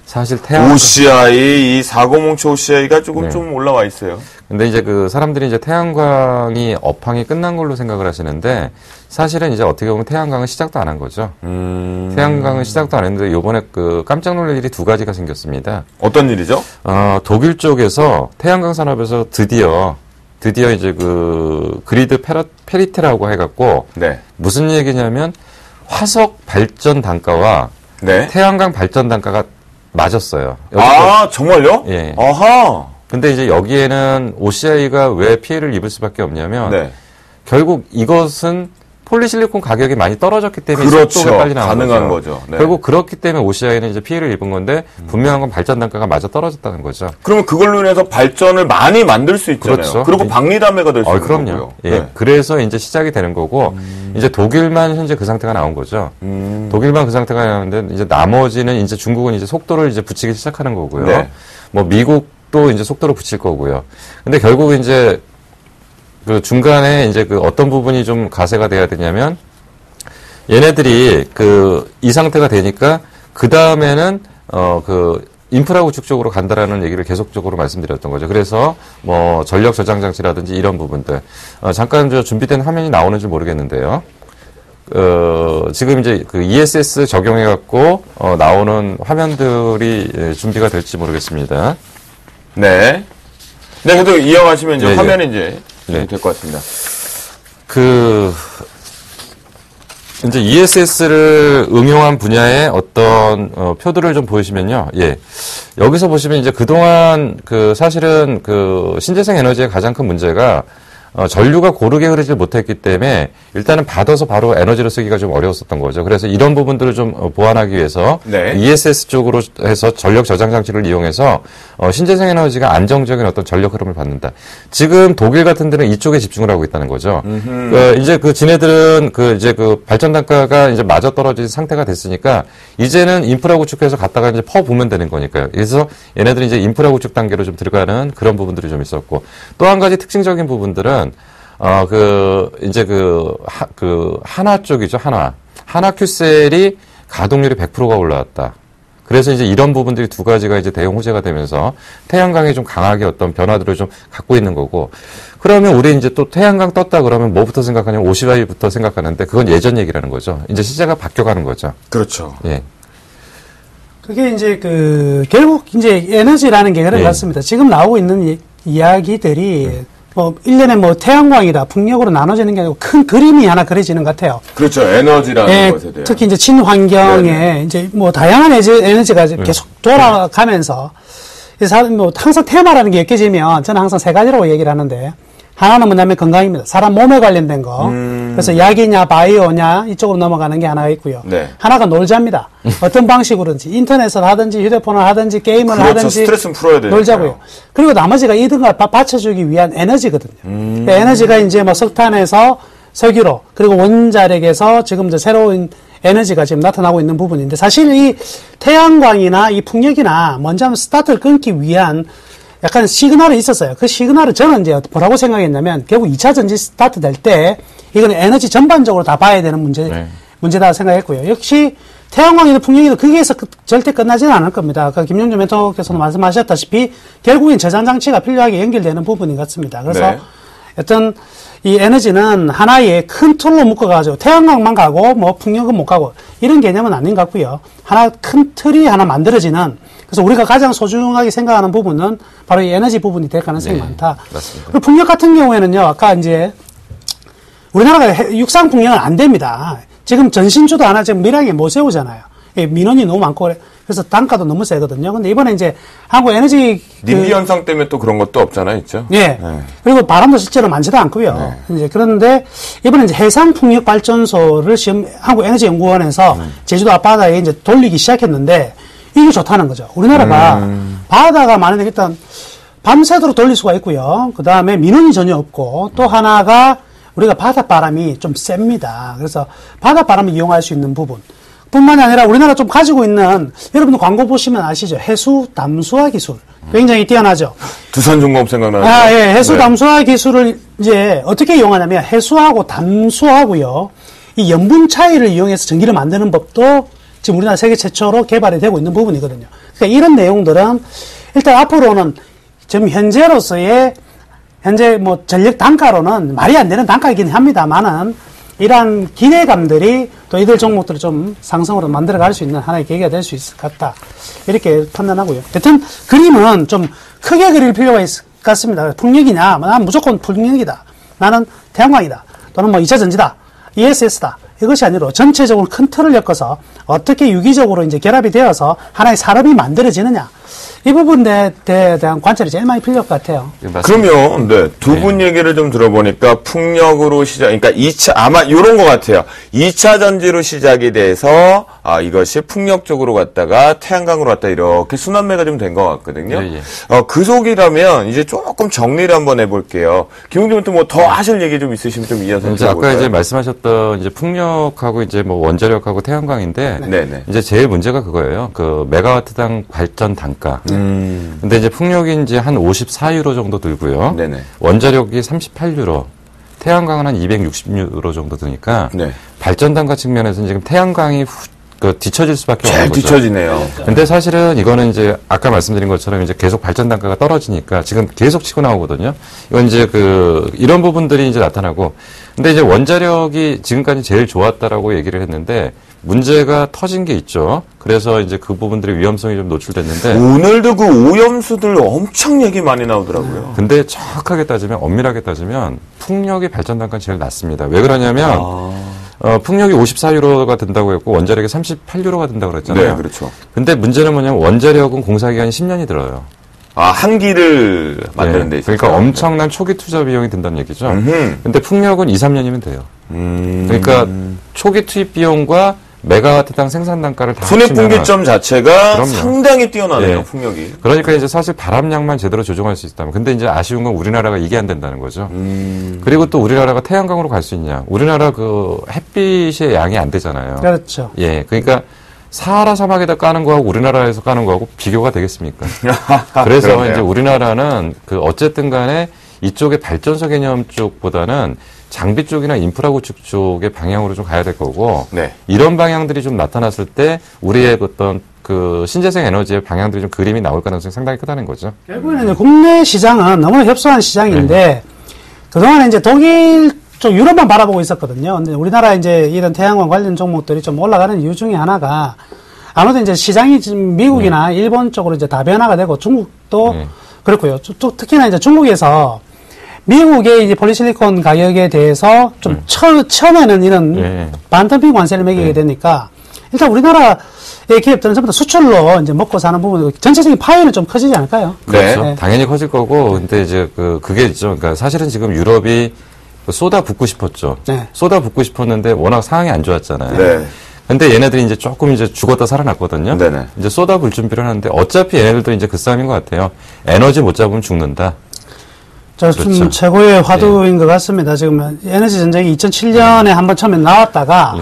사실 OCI, 이 450초 OCI가 조금 네. 좀 올라와 있어요. 근데 이제 사람들이 이제 태양광이 업황이 끝난 걸로 생각을 하시는데, 사실은 이제 어떻게 보면 태양광은 시작도 안 한 거죠. 태양광은 시작도 안 했는데, 요번에 깜짝 놀랄 일이 두 가지가 생겼습니다. 어떤 일이죠? 독일 쪽에서 태양광 산업에서 드디어 드디어 이제 그 그리드 페리티라고 해갖고 네. 무슨 얘기냐면 화석 발전 단가와 네. 태양광 발전 단가가 맞았어요. 아, 정말요? 예. 아하. 근데 이제 여기에는 OCI가 왜 피해를 입을 수밖에 없냐면 네. 결국 이것은 폴리실리콘 가격이 많이 떨어졌기 때문에 그렇죠. 속도가 빨리 나온 가능한 거죠. 네. 결국 그렇기 때문에 OCI는 이제 피해를 입은 건데 분명한 건 발전 단가가 마저 떨어졌다는 거죠. 그러면 그걸로 인해서 발전을 많이 만들 수 있잖아요. 그렇죠. 그리고 박리담회가 될 수 있는 그럼요. 거고요. 예. 네. 그래서 이제 시작이 되는 거고 이제 독일만 현재 그 상태가 나온 거죠. 독일만 그 상태가 나오는데 이제 나머지는 이제 중국은 이제 속도를 이제 붙이기 시작하는 거고요. 네. 뭐 미국도 이제 속도를 붙일 거고요. 근데 결국 이제 그 중간에 이제 그 어떤 부분이 좀 가세가 돼야 되냐면 얘네들이 그 이 상태가 되니까 그 다음에는 그 인프라 구축 쪽으로 간다라는 얘기를 계속적으로 말씀드렸던 거죠. 그래서 뭐 전력 저장 장치라든지 이런 부분들 잠깐 저 준비된 화면이 나오는지 모르겠는데요. 지금 이제 그 ESS 적용해 갖고 나오는 화면들이 준비가 될지 모르겠습니다. 네. 네, 그래도 이어가시면 이제 네, 화면이 이제 네. 될 것 같습니다. 이제 ESS를 응용한 분야의 어떤 표들을 좀 보시면요. 예. 여기서 보시면 이제 그동안 사실은 신재생 에너지의 가장 큰 문제가 전류가 고르게 흐르질 못했기 때문에 일단은 받아서 바로 에너지를 쓰기가 좀 어려웠었던 거죠. 그래서 이런 부분들을 좀 보완하기 위해서 네. ESS 쪽으로 해서 전력 저장 장치를 이용해서 신재생 에너지가 안정적인 어떤 전력 흐름을 받는다. 지금 독일 같은 데는 이쪽에 집중을 하고 있다는 거죠. 이제 지네들은 이제 발전 단가가 이제 마저 떨어진 상태가 됐으니까 이제는 인프라 구축해서 갖다가 이제 퍼부으면 되는 거니까요. 그래서 얘네들이 이제 인프라 구축 단계로 좀 들어가는 그런 부분들이 좀 있었고 또 한 가지 특징적인 부분들은 한화 쪽이죠, 한화 큐셀이 가동률이 100%가 올라왔다. 그래서 이제 이런 부분들이 두 가지가 이제 대형 호재가 되면서 태양광이 좀 강하게 어떤 변화들을 좀 갖고 있는 거고, 그러면 우리 이제 또 태양광 떴다 그러면 뭐부터 생각하냐면 OCI부터 생각하는데 그건 예전 얘기라는 거죠. 이제 시제가 바뀌어가는 거죠. 그렇죠. 예. 그게 이제 결국 이제 에너지라는 게 그런 것 같습니다. 지금 나오고 있는 이야기들이 뭐 1년에 뭐 태양광이다, 풍력으로 나눠지는 게 아니고 큰 그림이 하나 그려지는 것 같아요. 그렇죠. 에너지라는 것에 대한. 특히 이제 친환경에 네네. 이제 뭐 다양한 에너지가 계속 돌아가면서 뭐 항상 테마라는 게 엮여지면 저는 항상 세 가지라고 얘기를 하는데, 하나는 뭐냐면 건강입니다. 사람 몸에 관련된 거. 그래서 약이냐 바이오냐 이쪽으로 넘어가는 게 하나가 있고요. 네. 하나가 놀자입니다. 어떤 방식으로든지 인터넷을 하든지 휴대폰을 하든지 게임을 그렇죠. 하든지 스트레스는 풀어야 되니까요. 놀자고요. 그리고 나머지가 이런 걸 받쳐주기 위한 에너지거든요. 그러니까 에너지가 이제 뭐 석탄에서 석유로, 그리고 원자력에서 지금 이제 새로운 에너지가 지금 나타나고 있는 부분인데, 사실 이 태양광이나 이 풍력이나 먼저 하면 스타트를 끊기 위한 약간 시그널이 있었어요. 그 시그널을 저는 이제 뭐라고 생각했냐면, 결국 2차 전지 스타트 될 때, 이거는 에너지 전반적으로 다 봐야 되는 문제다 생각했고요. 역시, 태양광이든 풍력이든 거기에서 절대 끝나지는 않을 겁니다. 아까 김용준 멘토께서도 말씀하셨다시피, 결국엔 저장장치가 필요하게 연결되는 부분인 것 같습니다. 그래서, 네. 어떤, 이 에너지는 하나의 큰 틀로 묶어가지고, 태양광만 가고, 뭐, 풍력은 못 가고, 이런 개념은 아닌 것 같고요. 하나, 큰 틀이 하나 만들어지는, 그래서 우리가 가장 소중하게 생각하는 부분은 바로 이 에너지 부분이 될 가능성이 많다. 맞습니다. 그리고 풍력 같은 경우에는요, 아까 이제, 우리나라가 육상 풍력은 안 됩니다. 지금 전신주도 하나 지금 밀양에 못 세우잖아요. 민원이 너무 많고, 그래서 단가도 너무 세거든요. 근데 이번에 이제 한국 에너지. 님비 현상 때문에 또 그런 것도 없잖아요, 있죠? 예. 네. 그리고 바람도 실제로 많지도 않고요. 이제 그런데 이번에 이제 해상 풍력 발전소를 지금 한국에너지연구원에서 제주도 앞바다에 이제 돌리기 시작했는데, 이게 좋다는 거죠. 우리나라가 바다가 많은데 일단 밤새도록 돌릴 수가 있고요. 그 다음에 민원이 전혀 없고, 또 하나가 우리가 바닷바람이 좀 셉니다. 그래서 바닷바람을 이용할 수 있는 부분 뿐만이 아니라 우리나라 좀 가지고 있는, 여러분들 광고 보시면 아시죠? 해수 담수화 기술. 굉장히 뛰어나죠? 두산중공업 생각나는. 예. 해수 담수화 기술을 이제 어떻게 이용하냐면, 해수하고 담수하고요, 이 염분 차이를 이용해서 전기를 만드는 법도 지금 우리나라 세계 최초로 개발이 되고 있는 부분이거든요. 그러니까 이런 내용들은 일단 앞으로는 지금 현재 뭐 전력 단가로는 말이 안 되는 단가이긴 합니다만은, 이러한 기대감들이 또 이들 종목들을 좀 상승으로 만들어갈 수 있는 하나의 계기가 될 수 있을 것 같다. 이렇게 판단하고요. 여튼 그림은 좀 크게 그릴 필요가 같습니다. 풍력이냐? 난 무조건 풍력이다. 나는 태양광이다. 또는 뭐 2차 전지다. ESS다. 이것이 아니라 전체적으로 큰 틀을 엮어서 어떻게 유기적으로 이제 결합이 되어서 하나의 산업이 만들어지느냐. 이 부분에 대한 관찰이 제일 많이 필요할 것 같아요. 그러면, 네, 두 분 얘기를 좀 들어보니까 풍력으로 그러니까 2차, 아마 요런 것 같아요. 2차 전지로 시작이 돼서, 이것이 풍력 쪽으로 갔다가 태양광으로 갔다 이렇게 순환매가 좀 된 것 같거든요. 예, 예. 그 속이라면 이제 조금 정리를 한번 해볼게요. 김용준 또 뭐 더 하실 얘기 좀 있으시면 좀 이어서 이제 아까 이제 말씀하셨던 이제 풍력하고 이제 뭐 원자력하고 태양광인데 네네. 이제 제일 문제가 그거예요. 그 메가와트당 발전 단가. 근데 이제 풍력이 이제 한 54유로 정도 들고요. 네네. 원자력이 38유로, 태양광은 한 260유로 정도 드니까 네. 발전 단가 측면에서는 지금 태양광이 뒤처질 수밖에 없는 잘 거죠. 뒤처지네요. 근데 사실은 이거는 이제 아까 말씀드린 것처럼 이제 계속 발전 단가가 떨어지니까 지금 계속 치고 나오거든요. 이건 이제 이런 부분들이 이제 나타나고. 근데 이제 원자력이 지금까지 제일 좋았다라고 얘기를 했는데 문제가 터진 게 있죠. 그래서 이제 그 부분들의 위험성이 좀 노출됐는데. 오늘도 그 오염수들 엄청 얘기 많이 나오더라고요. 근데 정확하게 따지면, 엄밀하게 따지면 풍력이 발전 단가는 제일 낮습니다. 왜 그러냐면 풍력이 54유로가 된다고 했고 원자력이 38유로가 된다고 그랬잖아요. 네, 그렇죠. 근데 문제는 뭐냐면 원자력은 공사 기간이 10년이 들어요. 한 기를 만드는 데 있어서. 그러니까 엄청난 초기 투자 비용이 든다는 얘기죠. 근데 풍력은 2, 3년이면 돼요. 그러니까 초기 투입 비용과 메가와트당 생산 단가를 다 손익분기점 자체가 그럼요. 상당히 뛰어나네요, 예. 풍력이. 그러니까 이제 사실 바람량만 제대로 조정할 수 있다면. 근데 이제 아쉬운 건 우리나라가 이게 안 된다는 거죠. 그리고 또 우리나라가 태양광으로 갈 수 있냐. 우리나라 햇빛의 양이 안 되잖아요. 그렇죠. 예. 그러니까 사하라 사막에다 까는 거하고 우리나라에서 까는 거하고 비교가 되겠습니까? 그래서 그렇네요. 이제 우리나라는 어쨌든 간에 이쪽의 발전소 개념 쪽보다는 장비 쪽이나 인프라 구축 쪽의 방향으로 좀 가야 될 거고, 네. 이런 방향들이 좀 나타났을 때 우리의 어떤 신재생 에너지의 방향들이 좀 그림이 나올 가능성이 상당히 크다는 거죠. 결국에는 이제 국내 시장은 너무 협소한 시장인데 그동안에 이제 독일 쪽 유럽만 바라보고 있었거든요. 근데 우리나라 이제 이런 태양광 관련 종목들이 좀 올라가는 이유 중에 하나가 아무래도 이제 시장이 지금 미국이나 일본 쪽으로 이제 다변화가 되고 중국도 그렇고요. 또 특히나 이제 중국에서 미국의 이제 폴리실리콘 가격에 대해서 좀 처음에는 이런 반덤핑 관세를 매기게 되니까 일단 우리나라의 기업들은 전부 다 수출로 이제 먹고 사는 부분, 전체적인 파이는 좀 커지지 않을까요? 그렇죠. 네. 당연히 커질 거고, 근데 이제 그게 있죠. 그러니까 사실은 지금 유럽이 쏟아 붓고 싶었죠. 네. 쏟아 붓고 싶었는데 워낙 상황이 안 좋았잖아요. 네. 근데 얘네들이 이제 조금 이제 죽었다 살아났거든요. 네네. 이제 쏟아불 준비를 하는데 어차피 얘네들도 이제 그 싸움인 것 같아요. 에너지 못 잡으면 죽는다. 좀 그렇죠. 최고의 화두인 것 같습니다. 지금 에너지 전쟁이 2007년에 한번 처음에 나왔다가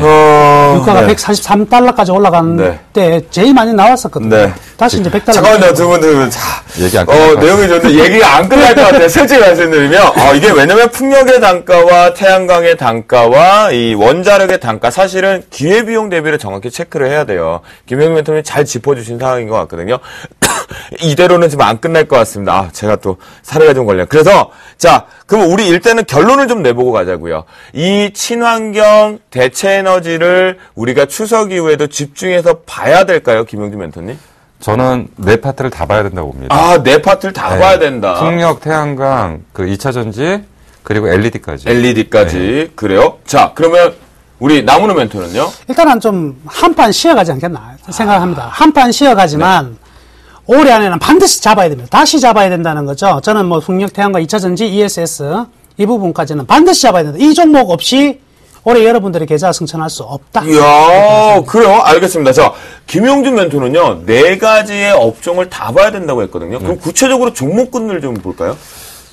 유가가 네. 143달러까지 올라간 네. 때 제일 많이 나왔었거든요. 네. 다시 이제 100달러. 잠깐만요, 두 분. 얘기 안 끝날 것 내용이 좋은데 얘기가 안 끝날 것 같아요. 솔직히 말씀드리면, 이게 왜냐면 풍력의 단가와 태양광의 단가와 이 원자력의 단가, 사실은 기회비용 대비를 정확히 체크를 해야 돼요. 김영민 멘토님이 잘 짚어주신 상황인 것 같거든요. 이대로는 지금 안 끝날 것 같습니다. 제가 또 사례가 좀 걸려요. 그래서, 자, 그럼 우리 일단은 결론을 좀 내보고 가자고요. 이 친환경 대체 에너지를 우리가 추석 이후에도 집중해서 봐야 될까요, 김영준 멘토님? 저는 네 파트를 다 봐야 된다고 봅니다. 네 파트를 다 네. 봐야 된다. 풍력, 태양광, 2차 전지, 그리고 LED까지. LED까지. 그래요? 자, 그러면 우리 나무는 멘토는요? 일단은 좀 한판 쉬어가지 않겠나 생각합니다. 한판 쉬어가지만 올해 안에는 반드시 잡아야 됩니다. 다시 잡아야 된다는 거죠. 저는 뭐 풍력, 태양광, 2차 전지, ESS 이 부분까지는 반드시 잡아야 된다. 이 종목 없이 올해 여러분들의 계좌 승천할 수 없다. 이야, 그래요? 알겠습니다. 자, 김용준 멘토는요, 4가지의 업종을 다 봐야 된다고 했거든요. 그럼 구체적으로 종목군을 좀 볼까요?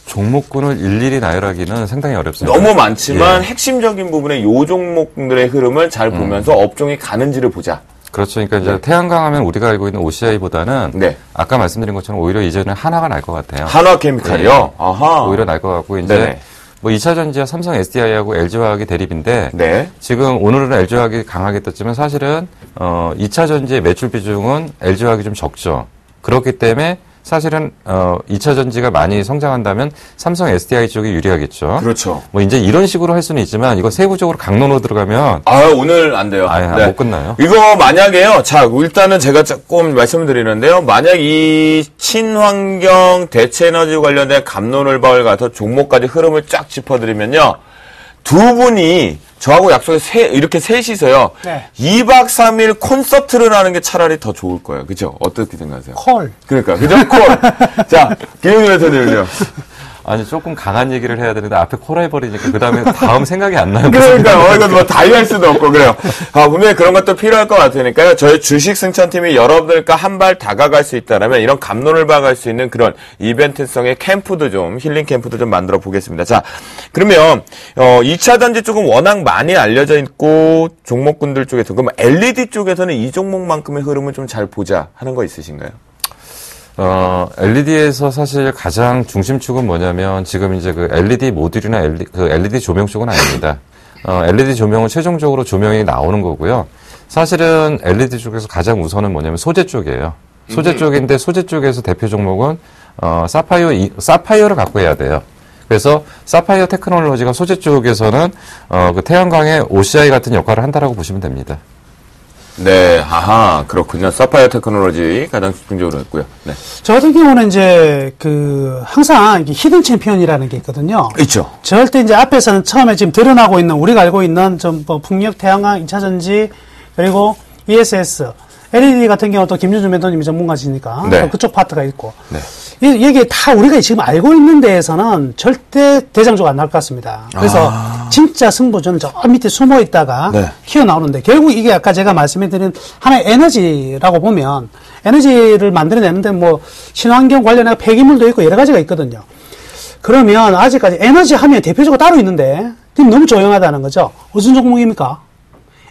종목군을 일일이 나열하기는 상당히 어렵습니다. 너무 많지만 핵심적인 부분에 요 종목들의 흐름을 잘 보면서 업종이 가는지를 보자. 그렇죠. 그러니까 이제 태양광 하면 우리가 알고 있는 OCI보다는 아까 말씀드린 것처럼 오히려 이제는 한화가 날 것 같아요. 한화케미칼이요? 아하. 오히려 날 것 같고 이제 네네. 뭐 2차 전지와 삼성 SDI하고 LG화학이 대립인데 네. 지금 오늘은 LG화학이 강하게 떴지만 사실은 2차 전지의 매출 비중은 LG화학이 좀 적죠. 그렇기 때문에 사실은 2차 전지가 많이 성장한다면 삼성 SDI 쪽이 유리하겠죠. 그렇죠. 뭐 이제 이런 식으로 할 수는 있지만 이거 세부적으로 강론으로 들어가면 오늘 안 돼요. 네. 못 끝나요. 이거 만약에요. 자, 일단은 제가 조금 말씀을 드리는데요. 만약 이 친환경 대체에너지 관련된 갑론을박을 가서 종목까지 흐름을 쫙 짚어드리면요. 두 분이 저하고 약속에 이렇게 셋이서요. 네. 2박 3일 콘서트를 하는 게 차라리 더 좋을 거예요. 그죠? 어떻게 생각하세요? 콜. 그러니까. 그죠? 콜. 자, 김영준 회사님은요. 아니, 조금 강한 얘기를 해야 되는데 앞에 코라 해버리니까 그 다음에 다음 생각이 안 나요. 그러니까, 이거 뭐 다 이해할 수도 없고, 그래요. 분명히 그런 것도 필요할 것 같으니까요. 저희 주식 승천팀이 여러분들과 한 발 다가갈 수 있다면 이런 갑론을 박을 수 있는 그런 이벤트성의 캠프도 좀, 힐링 캠프도 좀 만들어 보겠습니다. 자, 그러면, 2차 전지 쪽은 워낙 많이 알려져 있고, 종목군들 쪽에서, 그럼 LED 쪽에서는 이 종목만큼의 흐름을 좀 잘 보자 하는 거 있으신가요? LED에서 사실 가장 중심축은 뭐냐면 지금 이제 그 LED 모듈이나 LED 조명 쪽은 아닙니다. LED 조명은 최종적으로 조명이 나오는 거고요. 사실은 LED 쪽에서 가장 우선은 뭐냐면 소재 쪽이에요. 소재 쪽인데 소재 쪽에서 대표 종목은 사파이어를 갖고 해야 돼요. 그래서 사파이어 테크놀로지가 소재 쪽에서는 그 태양광의 OCI 같은 역할을 한다라고 보시면 됩니다. 네, 그렇군요. 사파이어 테크놀로지 가장 집중적으로 했고요. 네. 저 같은 경우는 이제 항상 이게 히든 챔피언이라는 게 있거든요. 있죠. 절대 이제 앞에서는 처음에 지금 드러나고 있는 우리가 알고 있는 좀 풍력, 태양광, 2차 전지 그리고 ESS, LED 같은 경우 또 김준주 멘토님이 전문가시니까 네. 또 그쪽 파트가 있고. 네. 이게 다 우리가 지금 알고 있는 데에서는 절대 대장조가 안 나올 것 같습니다. 그래서 진짜 승부조는 저 밑에 숨어 있다가 네. 튀어나오는데 결국 이게 아까 제가 말씀드린 하나의 에너지라고 보면 에너지를 만들어내는데 뭐 친환경 관련해 폐기물도 있고 여러 가지가 있거든요. 그러면 아직까지 에너지 하면 대표적으로 따로 있는데 지금 너무 조용하다는 거죠. 무슨 종목입니까?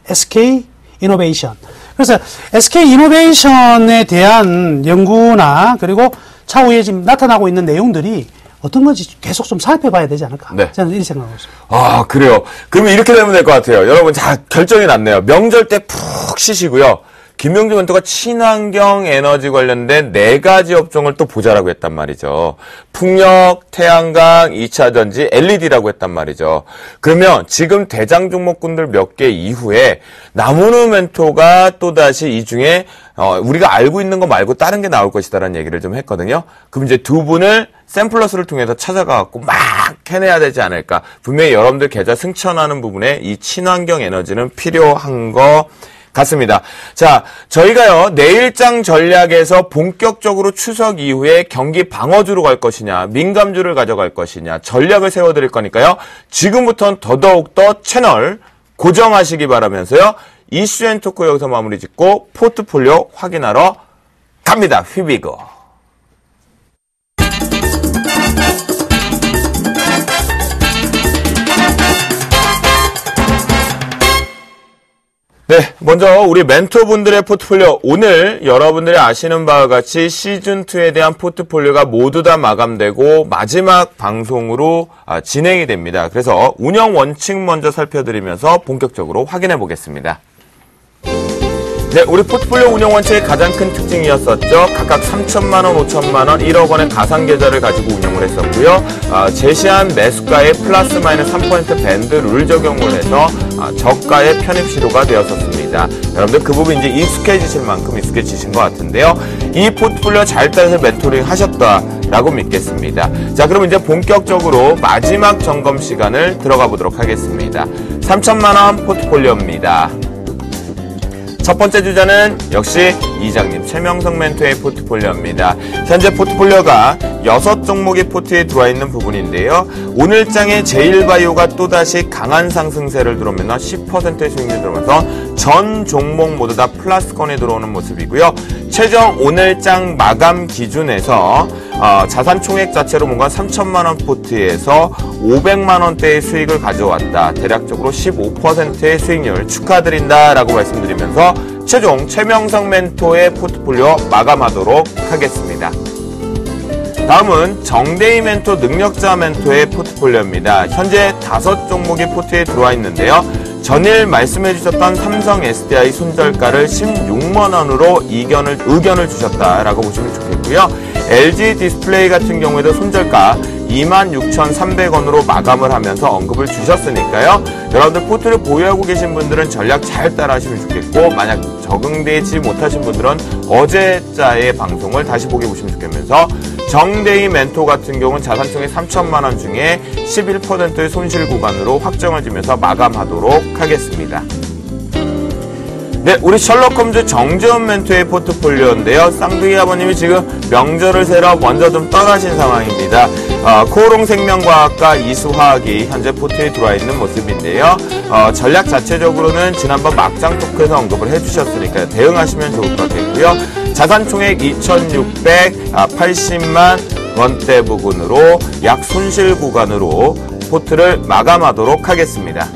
SK 이노베이션. 그래서 SK 이노베이션에 대한 연구나 그리고 차후에 지금 나타나고 있는 내용들이 어떤 건지 계속 좀 살펴봐야 되지 않을까. 네. 저는 이렇게 생각하고 있습니다. 아, 그래요. 그러면 이렇게 되면 될 것 같아요. 여러분, 자, 결정이 났네요. 명절 때 푹 쉬시고요. 김명주 멘토가 친환경 에너지 관련된 4가지 업종을 또 보자라고 했단 말이죠. 풍력, 태양광, 2차 전지, LED라고 했단 말이죠. 그러면 지금 대장 종목군들 몇 개 이후에 나무누 멘토가 또다시 이 중에 우리가 알고 있는 거 말고 다른 게 나올 것이다라는 얘기를 좀 했거든요. 그럼 이제 두 분을 샘플러스를 통해서 찾아가갖고 막 해내야 되지 않을까. 분명히 여러분들 계좌 승천하는 부분에 이 친환경 에너지는 필요한 거 같습니다. 자, 저희가요, 내일장 전략에서 본격적으로 추석 이후에 경기 방어주로 갈 것이냐, 민감주를 가져갈 것이냐, 전략을 세워드릴 거니까요, 지금부터는 더더욱더 채널 고정하시기 바라면서요, 이슈앤토크 여기서 마무리 짓고 포트폴리오 확인하러 갑니다. 휘비고. 네, 먼저 우리 멘토분들의 포트폴리오, 오늘 여러분들이 아시는 바와 같이 시즌2에 대한 포트폴리오가 모두 다 마감되고 마지막 방송으로 진행이 됩니다. 그래서 운영 원칙 먼저 살펴드리면서 본격적으로 확인해 보겠습니다. 네, 우리 포트폴리오 운영 원칙의 가장 큰 특징이었었죠. 각각 3천만 원, 5천만 원, 1억 원의 가상 계좌를 가지고 운영을 했었고요. 제시한 매수가의 플러스 마이너스 3% 밴드 룰 적용을 해서 저가의 편입 시도가 되었었습니다. 여러분들 그 부분 이제 익숙해지실 만큼 익숙해지신 것 같은데요. 이 포트폴리오 잘 따라서 멘토링 하셨다라고 믿겠습니다. 자, 그럼 이제 본격적으로 마지막 점검 시간을 들어가 보도록 하겠습니다. 3천만 원 포트폴리오입니다. 첫 번째 주자는 역시 이장님 최명성 멘토의 포트폴리오입니다. 현재 포트폴리오가 6종목이 포트에 들어와 있는 부분인데요. 오늘 장에 제일바이오가 또다시 강한 상승세를 들어오면서 10%의 수익률이 들어오면서 전 종목 모두 다 플러스권에 들어오는 모습이고요. 최종 오늘 장 마감 기준에서 자산 총액 자체로 뭔가 3천만 원 포트에서 500만 원대의 수익을 가져왔다. 대략적으로 15%의 수익률 축하드린다라고 말씀드리면서 최종 최명성 멘토의 포트폴리오 마감하도록 하겠습니다. 다음은 정대희 멘토 능력자 멘토의 포트폴리오입니다. 현재 5종목이 포트에 들어와 있는데요. 전일 말씀해 주셨던 삼성 SDI 손절가를 16만 원으로 의견을 주셨다라고 보시면 좋겠고요. LG 디스플레이 같은 경우에도 손절가 26,300원으로 마감을 하면서 언급을 주셨으니까요. 여러분들 포트를 보유하고 계신 분들은 전략 잘 따라하시면 좋겠고, 만약 적응되지 못하신 분들은 어제자의 방송을 다시 보게 보시면 좋겠면서, 정대희 멘토 같은 경우는 자산총액 3천만 원 중에 11%의 손실 구간으로 확정을 지면서 마감하도록 하겠습니다. 네, 우리 셜록 홈즈 정재훈 멘토의 포트폴리오인데요. 쌍둥이 아버님이 지금 명절을 새러 먼저 좀 떠나신 상황입니다. 코오롱 생명과학과 이수화학이 현재 포트에 들어와 있는 모습인데요. 전략 자체적으로는 지난번 막장 토크에서 언급을 해주셨으니까 대응하시면 좋을 것 같겠고요. 자산 총액 2,680만 원대 부근으로 약 손실 구간으로 포트를 마감하도록 하겠습니다.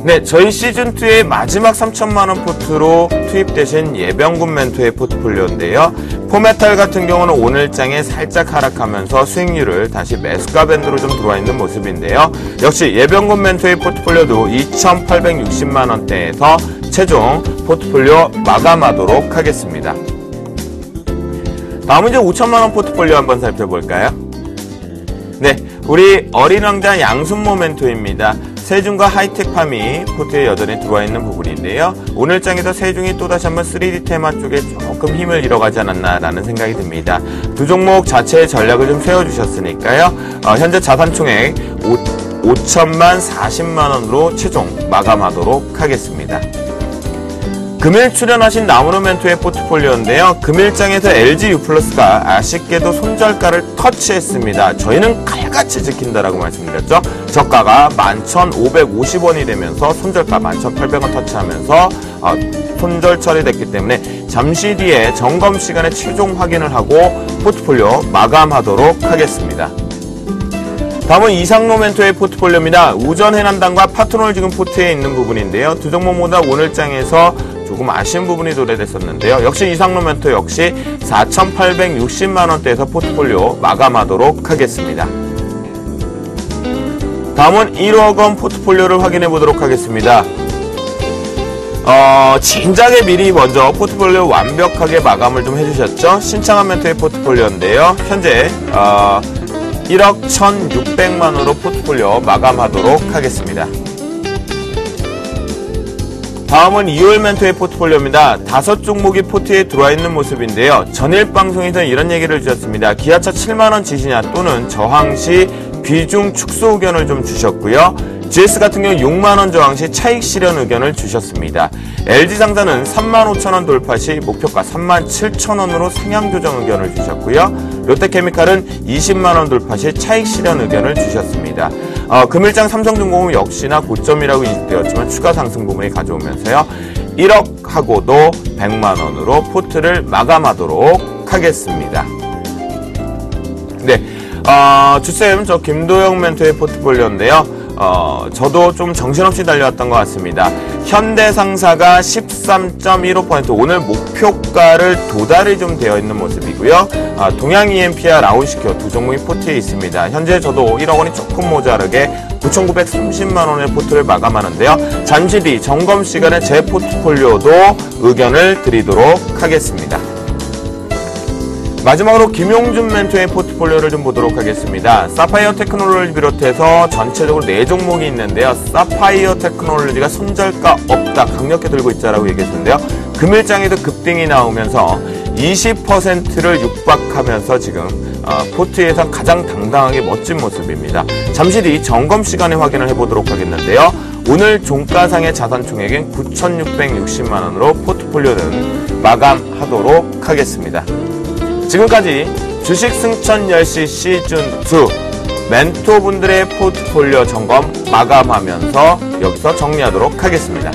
네, 저희 시즌2의 마지막 3천만원 포트로 투입되신 예병군 멘토의 포트폴리오인데요. 포메탈 같은 경우는 오늘장에 살짝 하락하면서 수익률을 다시 매수가 밴드로 좀 들어와 있는 모습인데요. 역시 예병군 멘토의 포트폴리오도 2,860만원대에서 최종 포트폴리오 마감하도록 하겠습니다. 다음은 이제 5천만원 포트폴리오 한번 살펴볼까요? 네, 우리 어린 왕자 양순모 멘토입니다. 세중과 하이텍팜이 포트에 여전히 들어와 있는 부분인데요. 오늘장에서 세중이 또다시 한번 3D 테마 쪽에 조금 힘을 잃어가지 않았나라는 생각이 듭니다. 두 종목 자체의 전략을 좀 세워주셨으니까요. 현재 자산총액 5천만 40만 원으로 최종 마감하도록 하겠습니다. 금일 출연하신 나무로 멘토의 포트폴리오인데요. 금일장에서 LG U+가 아쉽게도 손절가를 터치했습니다. 저희는 칼같이 지킨다라고 말씀드렸죠. 저가가 11,550원이 되면서 손절가 11,800원 터치하면서 손절 처리됐기 때문에 잠시 뒤에 점검 시간에 최종 확인을 하고 포트폴리오 마감하도록 하겠습니다. 다음은 이상로 멘토의 포트폴리오입니다. 우전 해남단과 파트놀 지금 포트에 있는 부분인데요. 두 종목보다 오늘장에서 조금 아쉬운 부분이 도래됐었는데요. 역시 이상로 멘토 역시 4,860만원대에서 포트폴리오 마감하도록 하겠습니다. 다음은 1억원 포트폴리오를 확인해 보도록 하겠습니다. 진작에 미리 먼저 포트폴리오 완벽하게 마감을 좀 해주셨죠. 신창한 멘토의 포트폴리오인데요. 현재 1억 1,600만원으로 포트폴리오 마감하도록 하겠습니다. 다음은 2월 멘토의 포트폴리오입니다. 5종목이 포트에 들어와 있는 모습인데요. 전일 방송에서 이런 얘기를 주셨습니다. 기아차 7만원 지시냐 또는 저항시 비중 축소 의견을 좀 주셨고요. GS 같은 경우 6만원 저항시 차익 실현 의견을 주셨습니다. LG상사는 35,000원 돌파 시 목표가 37,000원으로 상향 조정 의견을 주셨고요. 롯데케미칼은 20만원 돌파 시 차익 실현 의견을 주셨습니다. 금일장 삼성중공업 역시나 고점이라고 인식되었지만 추가 상승 부분이 가져오면서요. 1억하고도 100만원으로 포트를 마감하도록 하겠습니다. 네, 주쌤 저 김도영 멘토의 포트폴리오인데요. 저도 좀 정신없이 달려왔던 것 같습니다. 현대상사가 13.15% 오늘 목표가를 도달이 좀 되어 있는 모습이고요. 동양 EMP와 라운시큐어 두 종목이 포트에 있습니다. 현재 저도 1억 원이 조금 모자르게 9,930만 원의 포트를 마감하는데요. 잠시 뒤 점검 시간에 제 포트폴리오도 의견을 드리도록 하겠습니다. 마지막으로 김용준 멘토의 포트폴리오를 좀 보도록 하겠습니다. 사파이어 테크놀로지 비롯해서 전체적으로 4종목이 있는데요. 사파이어 테크놀로지가 손절가 없다 강력히 들고 있자라고 얘기했는데요. 금일장에도 급등이 나오면서 20%를 육박하면서 지금 포트에서 가장 당당하게 멋진 모습입니다. 잠시 뒤 점검 시간에 확인을 해보도록 하겠는데요. 오늘 종가상의 자산 총액은 9,660만 원으로 포트폴리오는 마감하도록 하겠습니다. 지금까지 주식 승천 10시 시즌2 멘토분들의 포트폴리오 점검 마감하면서 여기서 정리하도록 하겠습니다.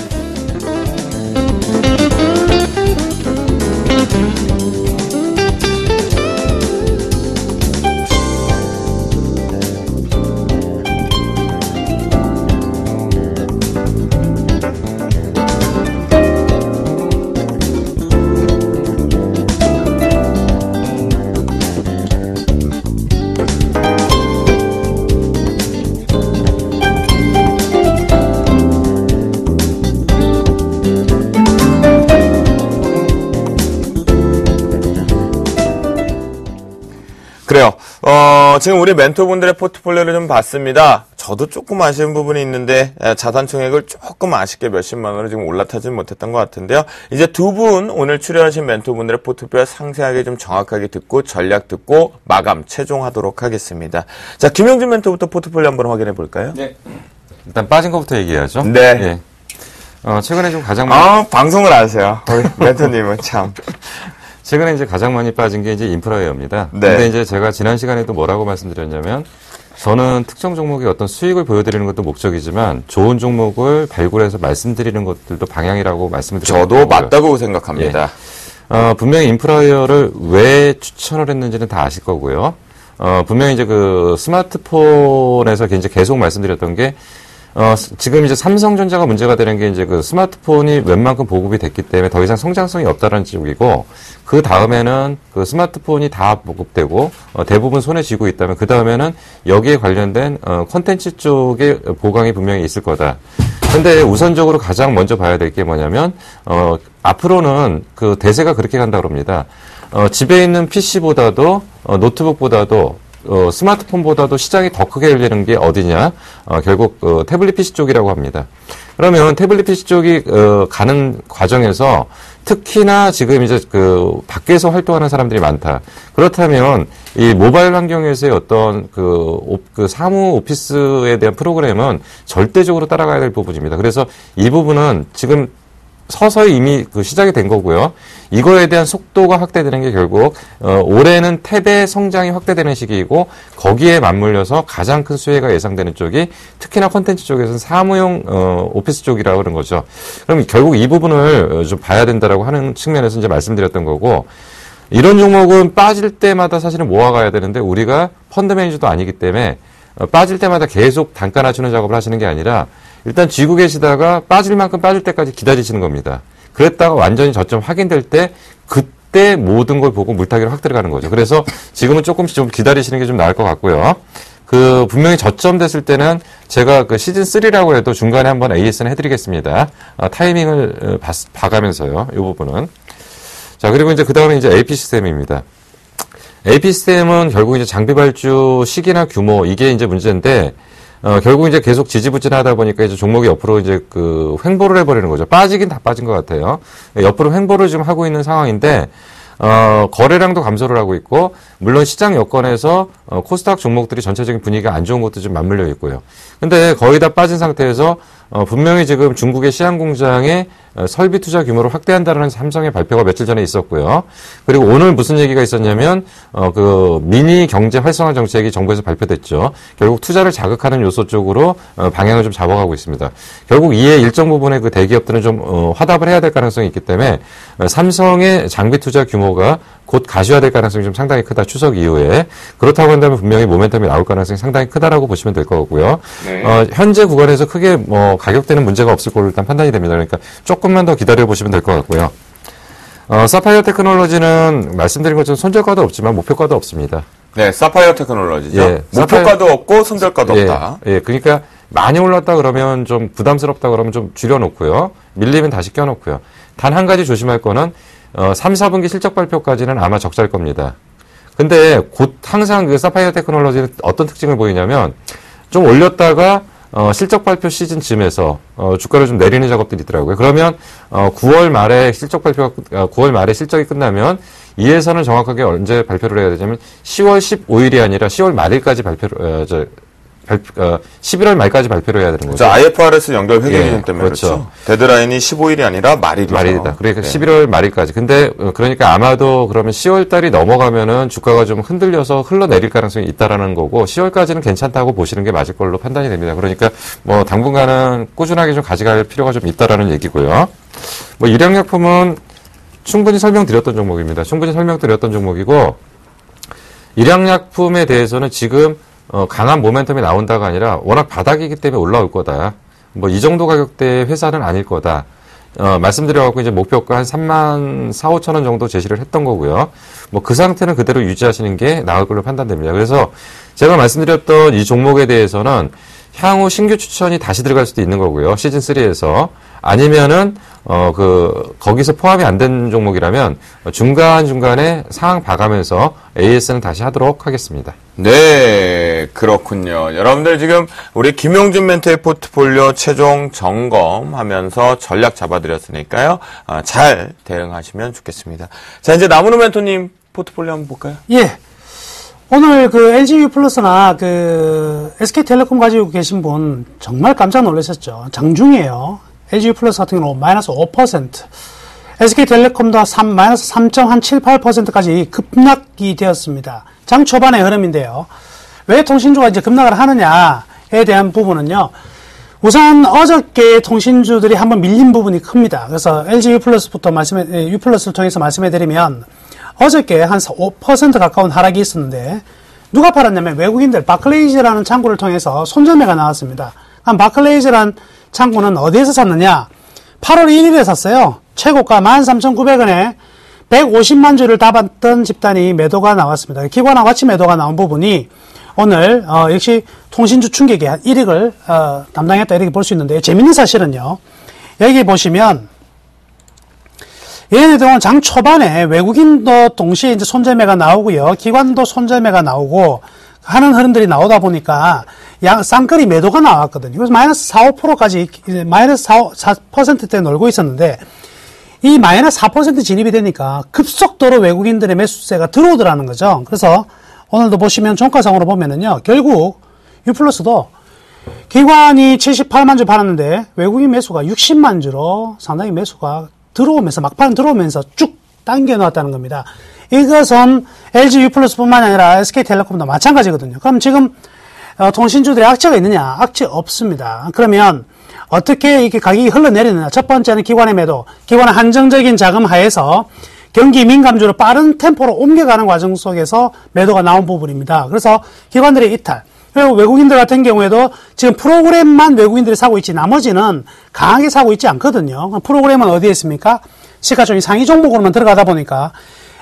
그래요. 지금 우리 멘토분들의 포트폴리오를 좀 봤습니다. 저도 조금 아쉬운 부분이 있는데 자산 총액을 조금 아쉽게 몇십만 원으로 지금 올라타진 못했던 것 같은데요. 이제 두 분 오늘 출연하신 멘토분들의 포트폴리오 상세하게 좀 정확하게 듣고 전략 듣고 마감 최종하도록 하겠습니다. 자, 김영준 멘토부터 포트폴리오 한번 확인해 볼까요? 네. 일단 빠진 것부터 얘기해야죠. 네. 최근에 좀 가장 방송을 아세요. 우리 멘토님은 참. 최근에 이제 가장 많이 빠진 게 이제 인프라웨어입니다. 네. 근데 이제 제가 지난 시간에도 뭐라고 말씀드렸냐면 저는 특정 종목의 어떤 수익을 보여드리는 것도 목적이지만 좋은 종목을 발굴해서 말씀드리는 것들도 방향이라고 말씀을 드렸고요. 저도 맞다고 생각합니다. 분명히 인프라웨어를 왜 추천을 했는지는 다 아실 거고요. 분명히 이제 그 스마트폰에서 이제 계속 말씀드렸던 게 지금 이제 삼성전자가 문제가 되는 게 이제 그 스마트폰이 웬만큼 보급이 됐기 때문에 더 이상 성장성이 없다라는 쪽이고, 그 다음에는 그 스마트폰이 다 보급되고, 대부분 손에 쥐고 있다면, 그 다음에는 여기에 관련된, 콘텐츠 쪽에 보강이 분명히 있을 거다. 근데 우선적으로 가장 먼저 봐야 될 게 뭐냐면, 앞으로는 그 대세가 그렇게 간다고 합니다. 집에 있는 PC보다도, 노트북보다도, 스마트폰보다도 시장이 더 크게 열리는 게 어디냐? 결국 태블릿 PC 쪽이라고 합니다. 그러면 태블릿 PC 쪽이 가는 과정에서 특히나 지금 이제 그 밖에서 활동하는 사람들이 많다. 그렇다면 이 모바일 환경에서의 어떤 그 사무 오피스에 대한 프로그램은 절대적으로 따라가야 될 부분입니다. 그래서 이 부분은 지금 서서히 이미 그 시작이 된 거고요. 이거에 대한 속도가 확대되는 게 결국 올해는 탭의 성장이 확대되는 시기이고, 거기에 맞물려서 가장 큰 수혜가 예상되는 쪽이 특히나 콘텐츠 쪽에서는 사무용 오피스 쪽이라고 그런 거죠. 그럼 결국 이 부분을 좀 봐야 된다라고 하는 측면에서 이제 말씀드렸던 거고, 이런 종목은 빠질 때마다 사실은 모아가야 되는데 우리가 펀드 매니저도 아니기 때문에 빠질 때마다 계속 단가 낮추는 작업을 하시는 게 아니라 일단 쥐고 계시다가 빠질 만큼 빠질 때까지 기다리시는 겁니다. 그랬다가 완전히 저점 확인될 때 그때 모든 걸 보고 물타기로 확 들어가는 거죠. 그래서 지금은 조금씩 좀 기다리시는 게 좀 나을 것 같고요. 분명히 저점 됐을 때는 제가 그 시즌 3라고 해도 중간에 한번 AS는 해드리겠습니다. 타이밍을 봐가면서요. 이 부분은. 자, 그리고 이제 그 다음에 이제 AP 시스템입니다. AP 시스템은 결국 이제 장비 발주 시기나 규모, 이게 이제 문제인데, 결국 이제 계속 지지부진하다 보니까 이제 종목이 옆으로 이제 횡보를 해버리는 거죠. 빠지긴 다 빠진 것 같아요. 옆으로 횡보를 지금 하고 있는 상황인데, 거래량도 감소를 하고 있고, 물론 시장 여건에서 코스닥 종목들이 전체적인 분위기가 안 좋은 것도 좀 맞물려 있고요. 근데 거의 다 빠진 상태에서 분명히 지금 중국의 시안 공장에 설비 투자 규모를 확대한다는 삼성의 발표가 며칠 전에 있었고요. 그리고 오늘 무슨 얘기가 있었냐면 미니 경제 활성화 정책이 정부에서 발표됐죠. 결국 투자를 자극하는 요소 쪽으로 방향을 좀 잡아가고 있습니다. 결국 이에 일정 부분의 그 대기업들은 좀 화답을 해야 될 가능성이 있기 때문에 삼성의 장비 투자 규모가 곧 가시화될 가능성이 좀 상당히 크다. 추석 이후에. 그렇다고 한다면 분명히 모멘텀이 나올 가능성이 상당히 크다라고 보시면 될 것 같고요. 네. 현재 구간에서 크게 가격대는 문제가 없을 걸로 일단 판단이 됩니다. 그러니까 조금만 더 기다려 보시면 될 것 같고요. 사파이어 테크놀로지는 말씀드린 것처럼 손절가도 없지만 목표가도 없습니다. 네, 사파이어 테크놀로지죠. 예, 목표가도 없고 손절가도 없다. 예, 그러니까 많이 올랐다 그러면 좀 부담스럽다 그러면 좀 줄여놓고요. 밀리면 다시 껴놓고요. 단 한 가지 조심할 거는 3, 4분기 실적 발표까지는 아마 적자일 겁니다. 근데 곧 항상 그 사파이어 테크놀로지는 어떤 특징을 보이냐면 좀 올렸다가 실적 발표 시즌쯤에서 주가를 좀 내리는 작업들이 있더라고요. 그러면 9월 말에 실적 발표 9월 말에 실적이 끝나면 이 회사는 정확하게 언제 발표를 해야 되냐면 10월 15일이 아니라 10월 말일까지 11월 말까지 발표를 해야 되는 거죠. IFRS 연결 회계 기준 때문에 그렇죠. 그렇죠. 데드라인이 15일이 아니라 말일이죠. 말일이다. 그러니까 네. 11월 말일까지. 근데 그러니까 아마도 그러면 10월 달이 넘어가면은 주가가 좀 흔들려서 흘러내릴 가능성이 있다라는 거고 10월까지는 괜찮다고 보시는 게 맞을 걸로 판단이 됩니다. 그러니까 당분간은 꾸준하게 좀 가져갈 필요가 좀 있다라는 얘기고요. 일양약품은 충분히 설명드렸던 종목입니다. 충분히 설명드렸던 종목이고 일양약품에 대해서는 지금 강한 모멘텀이 나온다가 아니라 워낙 바닥이기 때문에 올라올 거다. 이 정도 가격대의 회사는 아닐 거다. 말씀드려갖고 이제 목표가 한 3만 4, 5천 원 정도 제시를 했던 거고요. 그 상태는 그대로 유지하시는 게 나을 걸로 판단됩니다. 그래서 제가 말씀드렸던 이 종목에 대해서는 향후 신규 추천이 다시 들어갈 수도 있는 거고요. 시즌 3에서. 아니면은, 거기서 포함이 안 된 종목이라면 중간중간에 상황 봐가면서 AS는 다시 하도록 하겠습니다. 네, 그렇군요. 여러분들 지금 우리 김용준 멘토의 포트폴리오 최종 점검하면서 전략 잡아드렸으니까요. 잘 대응하시면 좋겠습니다. 자, 이제 남은우 멘토님 포트폴리오 한번 볼까요? 예. 오늘 그 LGU 플러스나 SK텔레콤 가지고 계신 분 정말 깜짝 놀라셨죠. 장중이에요. LGU 플러스 같은 경우는 마이너스 5%, SK텔레콤도 마이너스 3.78%까지 급락이 되었습니다. 장 초반의 흐름인데요. 왜 통신주가 이제 급락을 하느냐에 대한 부분은요. 우선 어저께 통신주들이 한번 밀린 부분이 큽니다. 그래서 LGU 플러스부터 U 플러스를 통해서 말씀해드리면 어저께 한 5% 가까운 하락이 있었는데 누가 팔았냐면 외국인들 바클레이즈라는 창구를 통해서 손절매가 나왔습니다. 바클레이즈라는 창구는 어디에서 샀느냐? 8월 1일에 샀어요. 최고가 13,900원에 150만 주를 담았던 집단이 매도가 나왔습니다. 기관화 가치 매도가 나온 부분이 오늘 역시 통신주 충격에 한 1억을 담당했다 이렇게 볼 수 있는데 재밌는 사실은요. 여기 보시면 얘네들은 장 초반에 외국인도 동시에 이제 손절매가 나오고요. 기관도 손절매가 나오고 하는 흐름들이 나오다 보니까 쌍끌이 매도가 나왔거든요. 그래서 마이너스 4, 5%까지 마이너스 4%대 놀고 있었는데 이 마이너스 4% 진입이 되니까 급속도로 외국인들의 매수세가 들어오더라는 거죠. 그래서 오늘도 보시면 종가상으로 보면은요. 결국 U+도 기관이 78만 주 팔았는데 외국인 매수가 60만 주로 상당히 매수가 들어오면서 막판 들어오면서 쭉 당겨 놓았다는 겁니다. 이것은 LG U+뿐만 아니라 SK텔레콤도 마찬가지거든요. 그럼 지금 통신주들의 악재가 있느냐? 악재 없습니다. 그러면 어떻게 이렇게 가격이 흘러내리느냐? 첫 번째는 기관의 매도, 기관의 한정적인 자금 하에서 경기 민감주로 빠른 템포로 옮겨가는 과정 속에서 매도가 나온 부분입니다. 그래서 기관들의 이탈, 그리고 외국인들 같은 경우에도 지금 프로그램만 외국인들이 사고 있지 나머지는 강하게 사고 있지 않거든요. 프로그램은 어디에 있습니까? 시가총액 상위 종목으로만 들어가다 보니까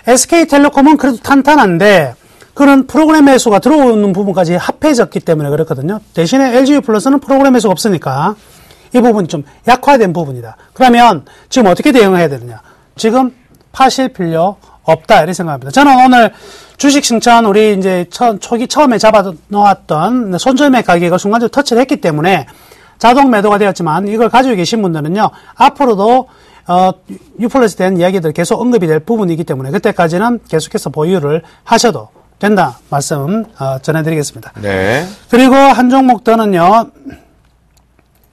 SK텔레콤은 그래도 탄탄한데 그런 프로그램 매수가 들어오는 부분까지 합해졌기 때문에 그렇거든요. 대신에 LGU 플러스는 프로그램 매수가 없으니까 이 부분이 좀 약화된 부분이다. 그러면 지금 어떻게 대응을 해야 되느냐? 지금 파실 필요 없다 이렇게 생각합니다. 저는 오늘 주식 승천 우리 이제 초기 처음에 잡아 놓았던 손절매 가격을 순간적으로 터치를 했기 때문에 자동 매도가 되었지만 이걸 가지고 계신 분들은요 앞으로도 U+에 대한 이야기들 계속 언급이 될 부분이기 때문에 그때까지는 계속해서 보유를 하셔도 된다 말씀 전해드리겠습니다. 네. 그리고 한 종목 더는요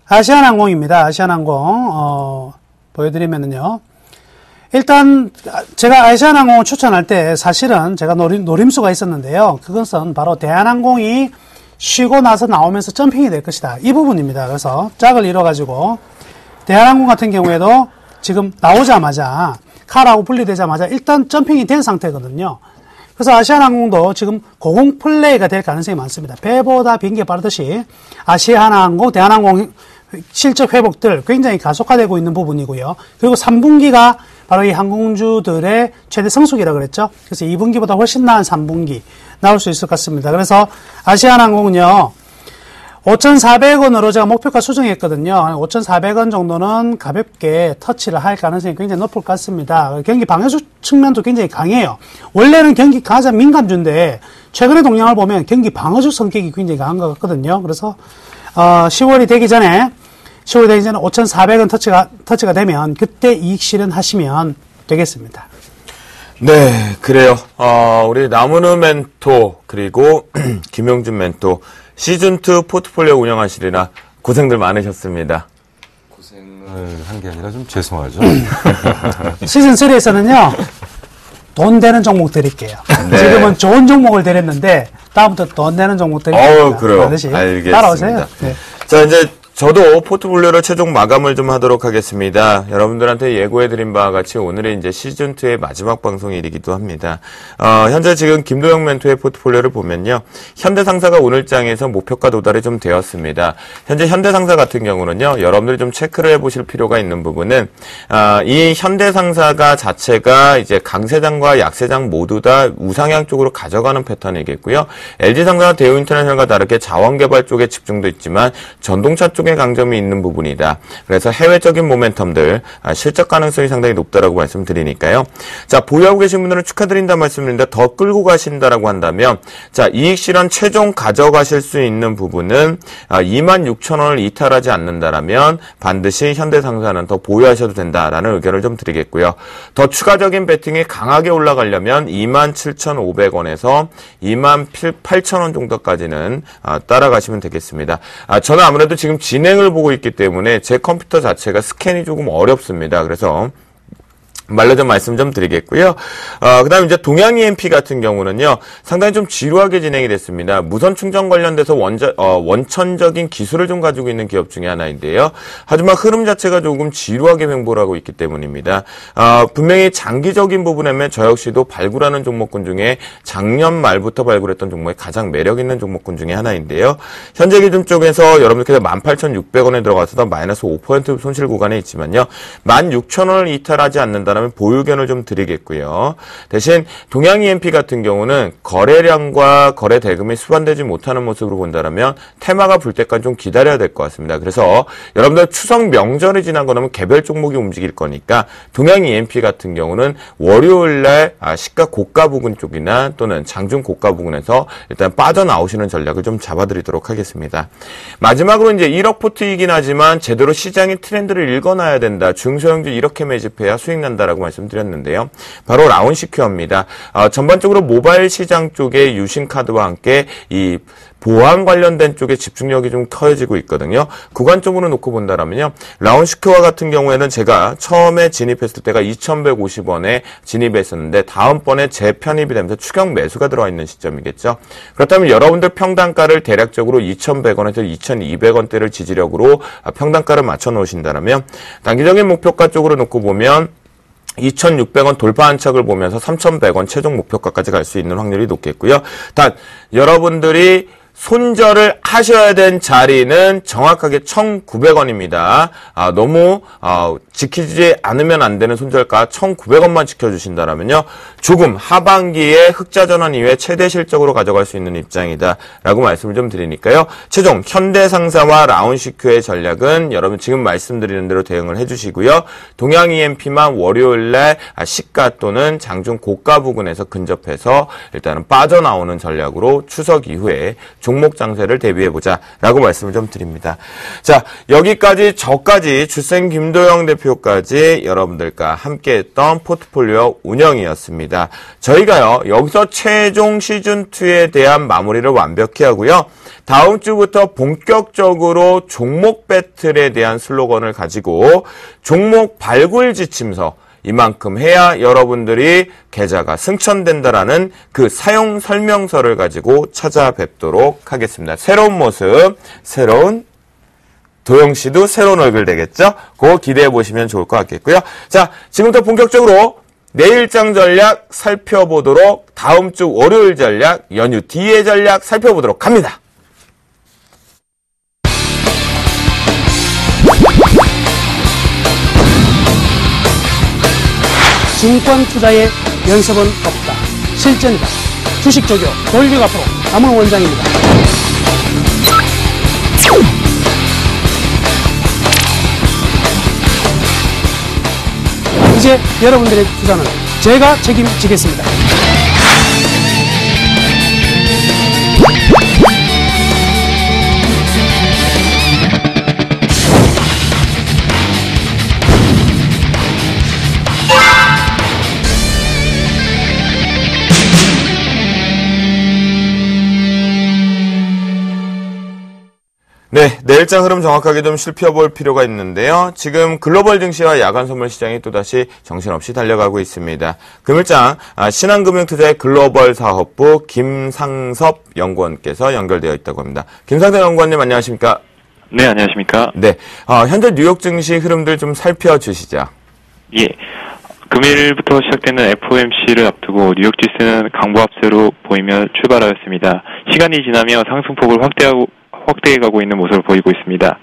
아시아나항공입니다. 아시아나항공 보여드리면은요. 일단 제가 아시아나항공을 추천할 때 사실은 제가 노림수가 있었는데요. 그것은 바로 대한항공이 쉬고 나서 나오면서 점핑이 될 것이다. 이 부분입니다. 그래서 짝을 이뤄가지고 대한항공 같은 경우에도 지금 나오자마자 칼하고 분리되자마자 일단 점핑이 된 상태거든요. 그래서 아시아나항공도 지금 고공 플레이가 될 가능성이 많습니다. 배보다 비행기가 빠르듯이 아시아나항공, 대한항공 실적 회복들 굉장히 가속화되고 있는 부분이고요. 그리고 3분기가 바로 이 항공주들의 최대 성수기라고 그랬죠. 그래서 2분기보다 훨씬 나은 3분기 나올 수 있을 것 같습니다. 그래서 아시아나항공은요. 5,400원으로 제가 목표가 수정했거든요. 5,400원 정도는 가볍게 터치를 할 가능성이 굉장히 높을 것 같습니다. 경기 방어주 측면도 굉장히 강해요. 원래는 경기 가장 민감주인데 최근의 동향을 보면 경기 방어주 성격이 굉장히 강한 것 같거든요. 그래서 10월이 되기 전에 5,400원 터치가 되면 그때 이익 실현하시면 되겠습니다. 네, 그래요. 우리 남은우 멘토 그리고 김용준 멘토 시즌2 포트폴리오 운영하시리라 고생들 많으셨습니다. 고생을 한 게 아니라 좀 죄송하죠. 시즌3에서는요, 돈 되는 종목 드릴게요. 네. 지금은 좋은 종목을 드렸는데, 다음부터 돈 되는 종목 드릴게요. 그래요. 알겠습니다. 따라오세요. 네. 자, 이제 저도 포트폴리오로 최종 마감을 좀 하도록 하겠습니다. 여러분들한테 예고해드린 바와 같이 오늘이 이제 시즌2의 마지막 방송일이기도 합니다. 현재 지금 김도영 멘토의 포트폴리오를 보면요. 현대상사가 오늘 장에서 목표가 도달이 좀 되었습니다. 현재 현대상사 같은 경우는요. 여러분들이 좀 체크를 해보실 필요가 있는 부분은, 이 현대상사가 자체가 이제 강세장과 약세장 모두 다 우상향 쪽으로 가져가는 패턴이겠고요. LG상사와 대우인터내셔널과 다르게 자원개발 쪽에 집중도 있지만 전동차 쪽에 중국의 강점이 있는 부분이다. 그래서 해외적인 모멘텀들 실적 가능성이 상당히 높다라고 말씀드리니까요. 자, 보유하고 계신 분들은 축하드린다 말씀드린다. 더 끌고 가신다라고 한다면 자, 이익 실현 최종 가져가실 수 있는 부분은 26,000원을 이탈하지 않는다라면 반드시 현대상사는 더 보유하셔도 된다라는 의견을 좀 드리겠고요. 더 추가적인 베팅이 강하게 올라가려면 27,500원에서 28,000원 정도까지는 따라가시면 되겠습니다. 저는 아무래도 지금 진행을 보고 있기 때문에 제 컴퓨터 자체가 스캔이 조금 어렵습니다. 그래서 말로 좀 말씀 좀 드리겠고요. 그 다음에 이제 동양 EMP 같은 경우는요, 상당히 좀 지루하게 진행이 됐습니다. 무선 충전 관련돼서 원천적인 기술을 좀 가지고 있는 기업 중에 하나인데요. 하지만 흐름 자체가 조금 지루하게 횡보를 하고 있기 때문입니다. 분명히 장기적인 부분에는 저 역시도 발굴하는 종목군 중에 작년 말부터 발굴했던 종목에 가장 매력 있는 종목군 중에 하나인데요. 현재 기준 쪽에서 여러분들께서 18,600원에 들어가서 마이너스 5% 손실 구간에 있지만요. 16,000원을 이탈하지 않는다면 보유 의견을 좀 드리겠고요. 대신 동양 EMP 같은 경우는 거래량과 거래 대금이 수반되지 못하는 모습으로 본다면 테마가 불 때까지 좀 기다려야 될 것 같습니다. 그래서 여러분들 추석 명절이 지나고 나면 개별 종목이 움직일 거니까 동양 EMP 같은 경우는 월요일날 시가 고가 부근 쪽이나 또는 장중 고가 부근에서 일단 빠져나오시는 전략을 좀 잡아드리도록 하겠습니다. 마지막으로 이제 1억 포트이긴 하지만 제대로 시장의 트렌드를 읽어놔야 된다. 중소형주 이렇게 매집해야 수익 난다라고 말씀드렸는데요. 바로 라운시큐어입니다. 전반적으로 모바일 시장 쪽의 유심카드와 함께 이 보안 관련된 쪽에 집중력이 좀 커지고 있거든요. 구간적으로 놓고 본다면요. 라운시큐어 같은 경우에는 제가 처음에 진입했을 때가 2,150원에 진입했었는데 다음번에 재편입이 되면서 추격 매수가 들어와 있는 시점이겠죠. 그렇다면 여러분들 평단가를 대략적으로 2,100원에서 2,200원대를 지지력으로 평단가를 맞춰 놓으신다면 단기적인 목표가 쪽으로 놓고 보면 2,600원 돌파 한착을 보면서 3,100원 최종 목표가까지 갈 수 있는 확률이 높겠고요. 단 여러분들이 손절을 하셔야 된 자리는 정확하게 1,900원입니다. 너무 지키지 않으면 안 되는 손절가 1,900원만 지켜주신다면요. 조금 하반기에 흑자 전환 이후에 최대 실적으로 가져갈 수 있는 입장이다 라고 말씀을 좀 드리니까요. 최종 현대상사와 라운시큐의 전략은 여러분 지금 말씀드리는 대로 대응을 해주시고요. 동양 EMP만 월요일날 시가 또는 장중 고가 부근에서 근접해서 일단은 빠져나오는 전략으로 추석 이후에 종목 장세를 대비해보자 라고 말씀을 좀 드립니다. 자, 여기까지 저까지 주생 김도영 대표까지 여러분들과 함께했던 포트폴리오 운영이었습니다. 저희가요 여기서 최종 시즌2에 대한 마무리를 완벽히 하고요. 다음 주부터 본격적으로 종목 배틀에 대한 슬로건을 가지고 종목 발굴 지침서 이만큼 해야 여러분들이 계좌가 승천된다라는 그 사용 설명서를 가지고 찾아뵙도록 하겠습니다. 새로운 모습, 새로운 도영 씨도 새로운 얼굴 되겠죠? 그거 기대해 보시면 좋을 것 같겠고요. 자, 지금부터 본격적으로 내일장 전략 살펴보도록 다음 주 월요일 전략, 연휴 뒤의 전략 살펴보도록 합니다. 증권 투자의 연습은 없다. 실전이다. 주식 조교 돌격 앞으로 남은 원장입니다. 이제 여러분들의 투자는 제가 책임지겠습니다. 네, 내일장 흐름 정확하게 좀 살펴볼 필요가 있는데요. 지금 글로벌 증시와 야간 선물 시장이 또다시 정신없이 달려가고 있습니다. 금일장 신한금융투자의 글로벌 사업부 김상섭 연구원께서 연결되어 있다고 합니다. 김상섭 연구원님 안녕하십니까? 네, 안녕하십니까? 네, 현재 뉴욕 증시 흐름들 좀 살펴주시죠. 예. 금일부터 시작되는 FOMC를 앞두고 뉴욕 지수는 강보합세로 보이며 출발하였습니다. 시간이 지나며 상승폭을 확대해가고 있는 모습을 보이고 있습니다.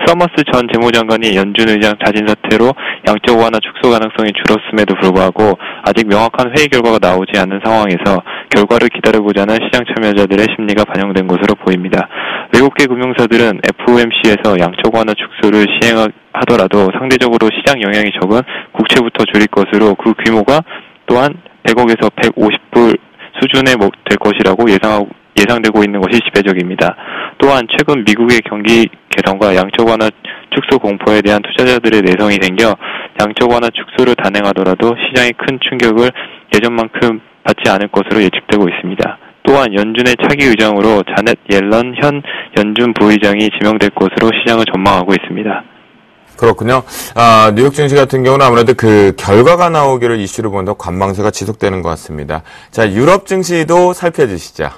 서머스 전 재무장관이 연준 의장 자진 사퇴로 양적 완화 축소 가능성이 줄었음에도 불구하고 아직 명확한 회의 결과가 나오지 않은 상황에서 결과를 기다려보자 하는 시장 참여자들의 심리가 반영된 것으로 보입니다. 외국계 금융사들은 FOMC에서 양적 완화 축소를 시행하더라도 상대적으로 시장 영향이 적은 국채부터 줄일 것으로 그 규모가 또한 100억에서 150불 수준에 될 것이라고 예상되고 있는 것이 지배적입니다. 또한 최근 미국의 경기 개선과 양적 완화 축소 공포에 대한 투자자들의 내성이 생겨 양적 완화 축소를 단행하더라도 시장에 큰 충격을 예전만큼 받지 않을 것으로 예측되고 있습니다. 또한 연준의 차기 의장으로 자넷 옐런 현 연준 부의장이 지명될 것으로 시장을 전망하고 있습니다. 그렇군요. 뉴욕 증시 같은 경우는 아무래도 그 결과가 나오기를 이슈로 보는 관망세가 지속되는 것 같습니다. 자, 유럽 증시도 살펴주시죠.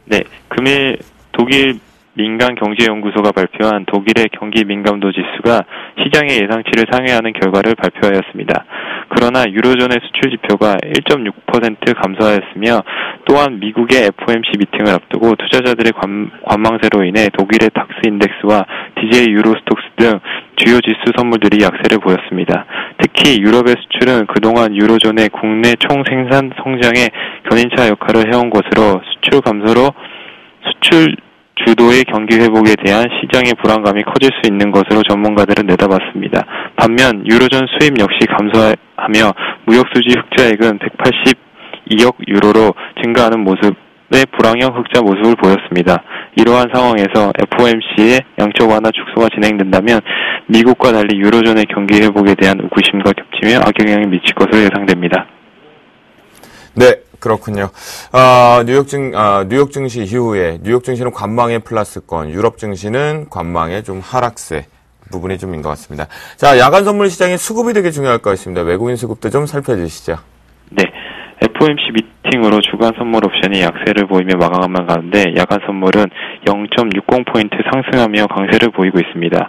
네, 금일 독일 민간경제연구소가 발표한 독일의 경기 민감도 지수가 시장의 예상치를 상회하는 결과를 발표하였습니다. 그러나 유로존의 수출 지표가 1.6% 감소하였으며 또한 미국의 FOMC 미팅을 앞두고 투자자들의 관망세로 인해 독일의 닥스 인덱스와 DJ 유로스톡스 등 주요 지수 선물들이 약세를 보였습니다. 특히 유럽의 수출은 그동안 유로존의 국내 총생산 성장의 견인차 역할을 해온 것으로 수출 감소로 수출 주도의 경기 회복에 대한 시장의 불안감이 커질 수 있는 것으로 전문가들은 내다봤습니다. 반면 유로존 수입 역시 감소하며 무역수지 흑자액은 182억 유로로 증가하는 모습의 불황형 흑자 모습을 보였습니다. 이러한 상황에서 FOMC의 양적 완화 축소가 진행된다면 미국과 달리 유로존의 경기 회복에 대한 의구심과 겹치며 악영향이 미칠 것으로 예상됩니다. 네. 그렇군요. 뉴욕 증시 이후에 뉴욕 증시는 관망의 플러스권, 유럽 증시는 관망의 좀 하락세 부분이 좀인 것 같습니다. 자, 야간 선물 시장의 수급이 되게 중요할 것 같습니다. 외국인 수급도 좀 살펴주시죠. 네. FOMC 미팅으로 주간 선물 옵션이 약세를 보이며 마감한 가운데 야간 선물은 0.60포인트 상승하며 강세를 보이고 있습니다.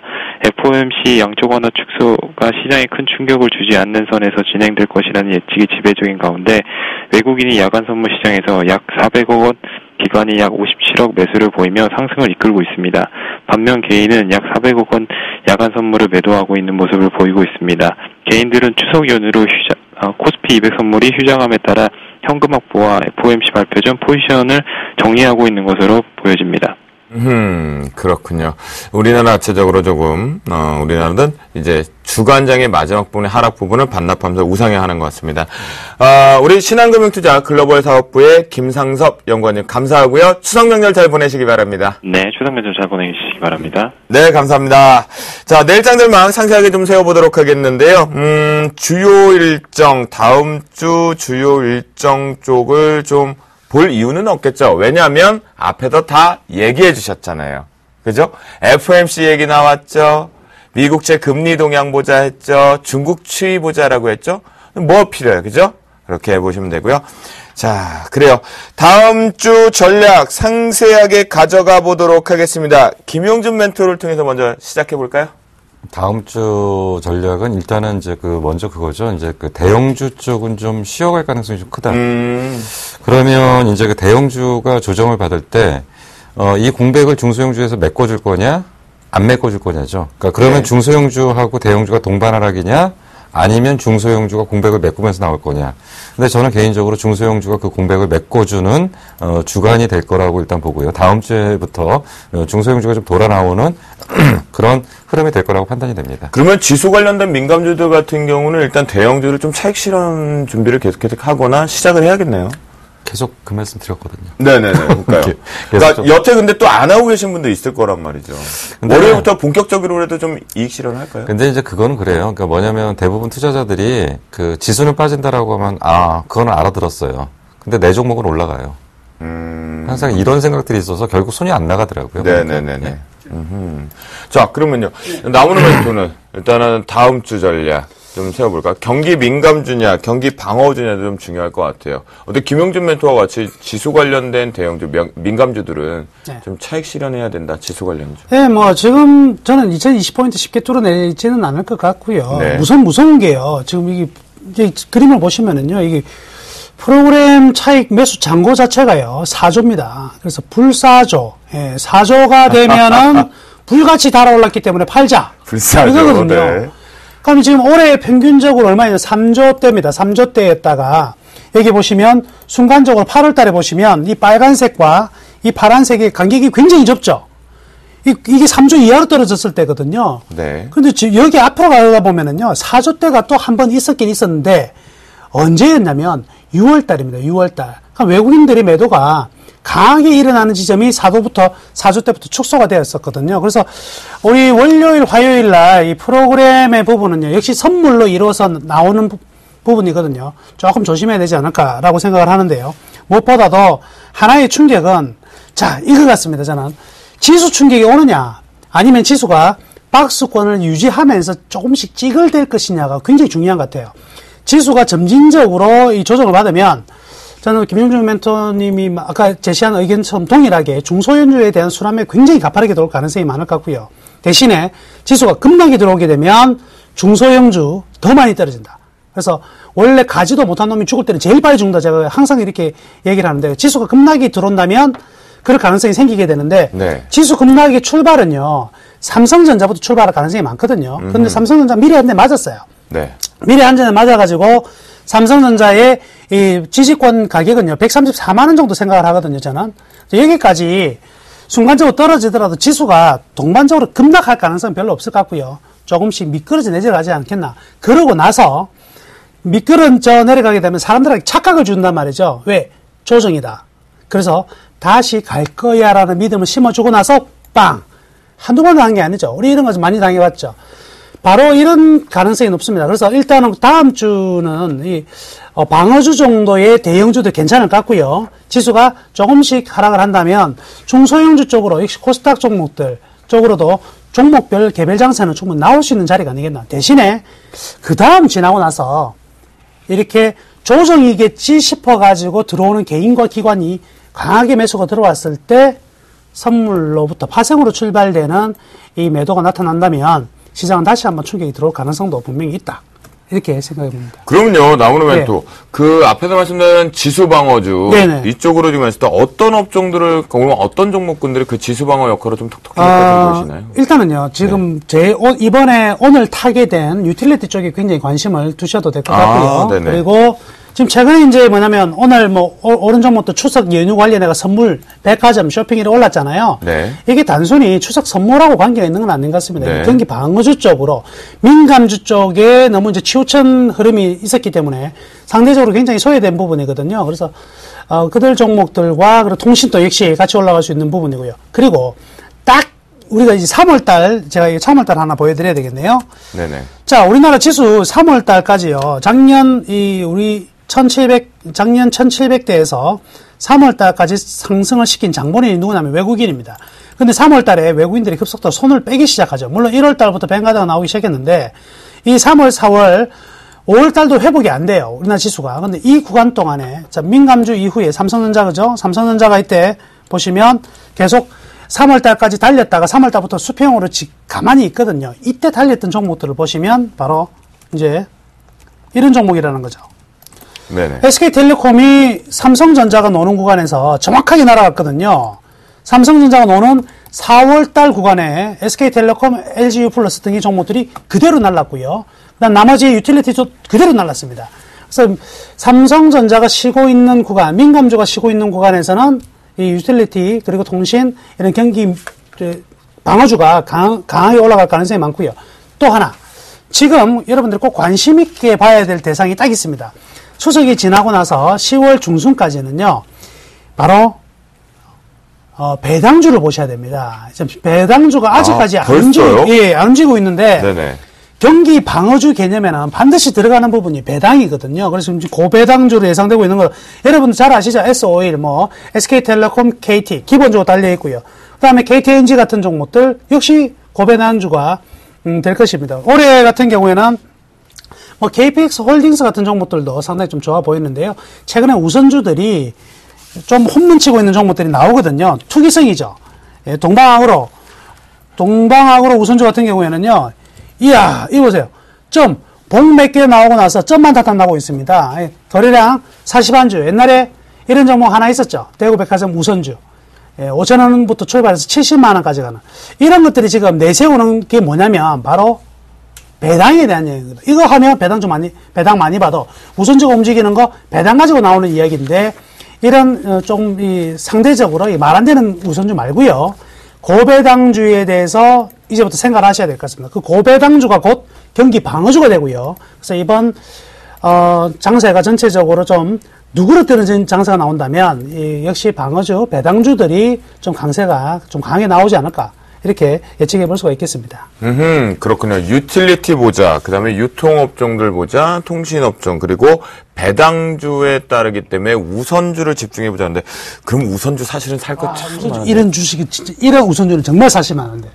FOMC 양적 완화 축소가 시장에 큰 충격을 주지 않는 선에서 진행될 것이라는 예측이 지배적인 가운데 외국인이 야간 선물 시장에서 약 400억 원, 기관이 약 57억 매수를 보이며 상승을 이끌고 있습니다. 반면 개인은 약 400억 원 야간 선물을 매도하고 있는 모습을 보이고 있습니다. 개인들은 추석 연휴로 코스피 200 선물이 휴장함에 따라 현금 확보와 FOMC 발표 전 포지션을 정리하고 있는 것으로 보여집니다. 그렇군요. 우리나라 자체적으로 조금, 우리나라는 이제 주간장의 마지막 부분의 하락 부분을 반납하면서 우상향하는 것 같습니다. 우리 신한금융투자 글로벌 사업부의 김상섭 연구원님 감사하고요. 추석 명절 잘 보내시기 바랍니다. 네, 추석 명절 잘 보내시기 바랍니다. 네, 감사합니다. 자, 내일 장들망 상세하게 좀 세워보도록 하겠는데요. 주요 일정, 다음 주 주요 일정 쪽을 좀 볼 이유는 없겠죠. 왜냐하면 앞에도 다 얘기해 주셨잖아요. 그죠? FOMC 얘기 나왔죠. 미국채 금리 동향 보자 했죠. 중국 추이 보자라고 했죠. 뭐 필요해요. 그죠? 그렇게 해보시면 되고요. 자, 그래요. 다음 주 전략 상세하게 가져가 보도록 하겠습니다. 김용준 멘토를 통해서 먼저 시작해 볼까요? 다음 주 전략은 일단은 이제 먼저 그거죠. 이제 대형주 쪽은 좀 쉬어갈 가능성이 좀 크다. 그러면 이제 대형주가 조정을 받을 때, 이 공백을 중소형주에서 메꿔줄 거냐, 안 메꿔줄 거냐죠. 그러니까 그러면 네. 중소형주하고 대형주가 동반하락이냐, 아니면 중소형주가 공백을 메꾸면서 나올 거냐. 근데 저는 개인적으로 중소형주가 그 공백을 메꿔주는 주간이 될 거라고 일단 보고요. 다음 주에부터 중소형주가 좀 돌아 나오는 그런 흐름이 될 거라고 판단이 됩니다. 그러면 지수 관련된 민감주들 같은 경우는 일단 대형주를 좀 차익 실현 준비를 계속 하거나 시작을 해야겠네요. 계속 그 말씀 드렸거든요. 네네네. 그러니까요. 그러니까 여태 근데 또 안 하고 계신 분도 있을 거란 말이죠. 월요일부터 본격적으로라도 좀 이익 실현할까요? 근데 이제 그거는 그래요. 그러니까 뭐냐면 대부분 투자자들이 지수는 빠진다라고 하면 그거는 알아들었어요. 근데 내 종목은 올라가요. 항상 이런 생각들이 있어서 결국 손이 안 나가더라고요. 네네네네. 네. 자, 그러면요. 나오는 멘토는 일단은 다음 주 전략 좀 세워볼까? 경기 민감주냐, 경기 방어주냐도 좀 중요할 것 같아요. 어떻게 김용준 멘토와 같이 지수 관련된 대형주, 민감주들은 네. 좀 차익 실현해야 된다, 지수 관련주. 네, 지금 저는 2020포인트 쉽게 뚫어내지는 않을 것 같고요. 네. 무서운 게요. 지금 이게 그림을 보시면은요, 이게 프로그램 차익 매수 잔고 자체가요, 4조입니다. 그래서 불사조. 예, 4조가 되면은 불같이 달아올랐기 때문에 팔자. 불사조. 이거거든요. 네. 그럼 지금 올해 평균적으로 얼마예요? 3조대입니다. 3조대였다가 여기 보시면 순간적으로 8월 달에 보시면 이 빨간색과 이 파란색의 간격이 굉장히 좁죠. 이게 3조 이하로 떨어졌을 때거든요. 네. 근데 여기 앞으로 가다 보면은요, 4조 때가 또 한 번 있었긴 있었는데, 언제였냐면 6월 달입니다. 6월 달. 그러니까 외국인들의 매도가 강하게 일어나는 지점이 4조 때부터 축소가 되었었거든요. 그래서 우리 월요일, 화요일 날 이 프로그램의 부분은요, 역시 선물로 이루어서 나오는 부분이거든요. 조금 조심해야 되지 않을까라고 생각을 하는데요. 무엇보다도 하나의 충격은, 자, 이거 같습니다. 저는. 지수 충격이 오느냐, 아니면 지수가 박스권을 유지하면서 조금씩 찌글댈 것이냐가 굉장히 중요한 것 같아요. 지수가 점진적으로 이 조정을 받으면, 저는 김용준 멘토님이 아까 제시한 의견처럼 동일하게 중소형주에 대한 수렴에 굉장히 가파르게 들어올 가능성이 많을 것 같고요. 대신에 지수가 급락이 들어오게 되면 중소형주 더 많이 떨어진다. 그래서 원래 가지도 못한 놈이 죽을 때는 제일 빨리 죽는다. 제가 항상 이렇게 얘기를 하는데, 지수가 급락이 들어온다면 그럴 가능성이 생기게 되는데, 네. 지수 급락의 출발은요, 삼성전자부터 출발할 가능성이 많거든요. 근데 삼성전자 미래 한 대 맞았어요. 네. 미래 한 대 맞아가지고 삼성전자의 이 지지권 가격은요, 134만원 정도 생각을 하거든요, 저는. 여기까지 순간적으로 떨어지더라도 지수가 동반적으로 급락할 가능성은 별로 없을 것 같고요. 조금씩 미끄러져 내려가지 않겠나. 그러고 나서 미끄러져 내려가게 되면 사람들에게 착각을 준단 말이죠. 왜? 조정이다. 그래서 다시 갈 거야 라는 믿음을 심어주고 나서 빵! 한두 번 당한 게 아니죠. 우리 이런 거 좀 많이 당해봤죠. 바로 이런 가능성이 높습니다. 그래서 일단은 다음 주는 이 방어주 정도의 대형주도 괜찮을 것 같고요. 지수가 조금씩 하락을 한다면 중소형주 쪽으로 역시 코스닥 종목들 쪽으로도 종목별 개별 장세는 충분히 나올 수 있는 자리가 아니겠나. 대신에 그 다음 지나고 나서 이렇게 조정이겠지 싶어가지고 들어오는 개인과 기관이 강하게 매수가 들어왔을 때 선물로부터 파생으로 출발되는 이 매도가 나타난다면 시장은 다시 한번 충격이 들어올 가능성도 분명히 있다. 이렇게 생각해 봅니다. 그럼요. 나무는 네. 멘토. 그 앞에서 말씀드린 지수 방어주. 네네. 이쪽으로 지금 했을 때 어떤 업종들을, 어떤 종목군들이 그 지수 방어 역할을 좀 톡톡히 했다고 보시나요? 일단은요, 지금 이번에 오늘 타게 된 유틸리티 쪽에 굉장히 관심을 두셔도 될 것 같고요. 네네. 그리고 지금 최근에 이제 뭐냐면 오늘 오른 종목도 추석 연휴 관련해가 선물, 백화점, 쇼핑이 올랐잖아요. 네. 이게 단순히 추석 선물하고 관계가 있는 건 아닌 것 같습니다. 네. 경기 방어주 쪽으로 민감주 쪽에 너무 이제 치우친 흐름이 있었기 때문에 상대적으로 굉장히 소외된 부분이거든요. 그래서 그들 종목들과 그리고 통신도 역시 같이 올라갈 수 있는 부분이고요. 그리고 딱 우리가 이제 3월달, 제가 3월달 하나 보여드려야 되겠네요. 네네. 자, 우리나라 지수 3월달까지요. 작년 작년 1700대에서 3월달까지 상승을 시킨 장본인이 누구냐면 외국인입니다. 근데 3월달에 외국인들이 급속도로 손을 빼기 시작하죠. 물론 1월달부터 뱅가드가 나오기 시작했는데, 이 3월, 4월, 5월달도 회복이 안 돼요. 우리나라 지수가. 근데 이 구간 동안에, 자, 민감주 이후에 삼성전자, 그죠? 삼성전자가 이때 보시면 계속 3월달까지 달렸다가 3월달부터 수평으로 가만히 있거든요. 이때 달렸던 종목들을 보시면 바로 이제 이런 종목이라는 거죠. 네네. SK텔레콤이 삼성전자가 노는 구간에서 정확하게 날아갔거든요. 삼성전자가 노는 4월달 구간에 SK텔레콤, LGU 플러스 등의 종목들이 그대로 날랐고요. 그다음 나머지 유틸리티도 그대로 날랐습니다. 그래서 삼성전자가 쉬고 있는 구간, 민감주가 쉬고 있는 구간에서는 이 유틸리티 그리고 통신 이런 경기 방어주가 강하게 올라갈 가능성이 많고요. 또 하나, 지금 여러분들이 꼭 관심 있게 봐야 될 대상이 딱 있습니다. 추석이 지나고 나서 10월 중순까지는요, 바로 배당주를 보셔야 됩니다. 배당주가 아직까지 안 움직이고 있는데, 네네. 경기 방어주 개념에는 반드시 들어가는 부분이 배당이거든요. 그래서 지금 고배당주로 예상되고 있는 거, 여러분들 잘 아시죠? S-오일, SK텔레콤, KT, 기본적으로 달려있고요. 그 다음에 KTNG 같은 종목들, 역시 고배당주가 될 것입니다. 올해 같은 경우에는 KPX 홀딩스 같은 종목들도 상당히 좀 좋아 보이는데요. 최근에 우선주들이 좀 홈런치고 있는 종목들이 나오거든요. 투기성이죠. 예, 동방아그로 우선주 같은 경우에는요. 이야, 이거 보세요. 봉 몇 개 나오고 나서 점만 타탕 나고 있습니다. 예, 거래량 40안주. 옛날에 이런 종목 하나 있었죠. 대구백화점 우선주. 예, 5,000원부터 출발해서 70만원까지 가는. 이런 것들이 지금 내세우는 게 뭐냐면, 바로 배당에 대한 얘기거든. 이거 하면 배당 많이 받아. 우선주가 움직이는 거 배당 가지고 나오는 이야기인데, 이런 좀 상대적으로 말 안 되는 우선주 말고요. 고배당주에 대해서 이제부터 생각을 하셔야 될 것 같습니다. 그 고배당주가 곧 경기 방어주가 되고요. 그래서 이번 장세가 전체적으로 좀 누그러뜨리는 장세가 나온다면 역시 방어주, 배당주들이 좀 강세가 좀 강하게 나오지 않을까, 이렇게 예측해 볼 수가 있겠습니다. 그렇군요. 유틸리티 보자, 그 다음에 유통업종들 보자, 통신업종, 그리고 배당주에 따르기 때문에 우선주를 집중해 보자는데, 그럼 우선주 사실은 살 것 참 많은데. 이런 주식이 진짜, 이런 우선주는 정말 사실 많은데.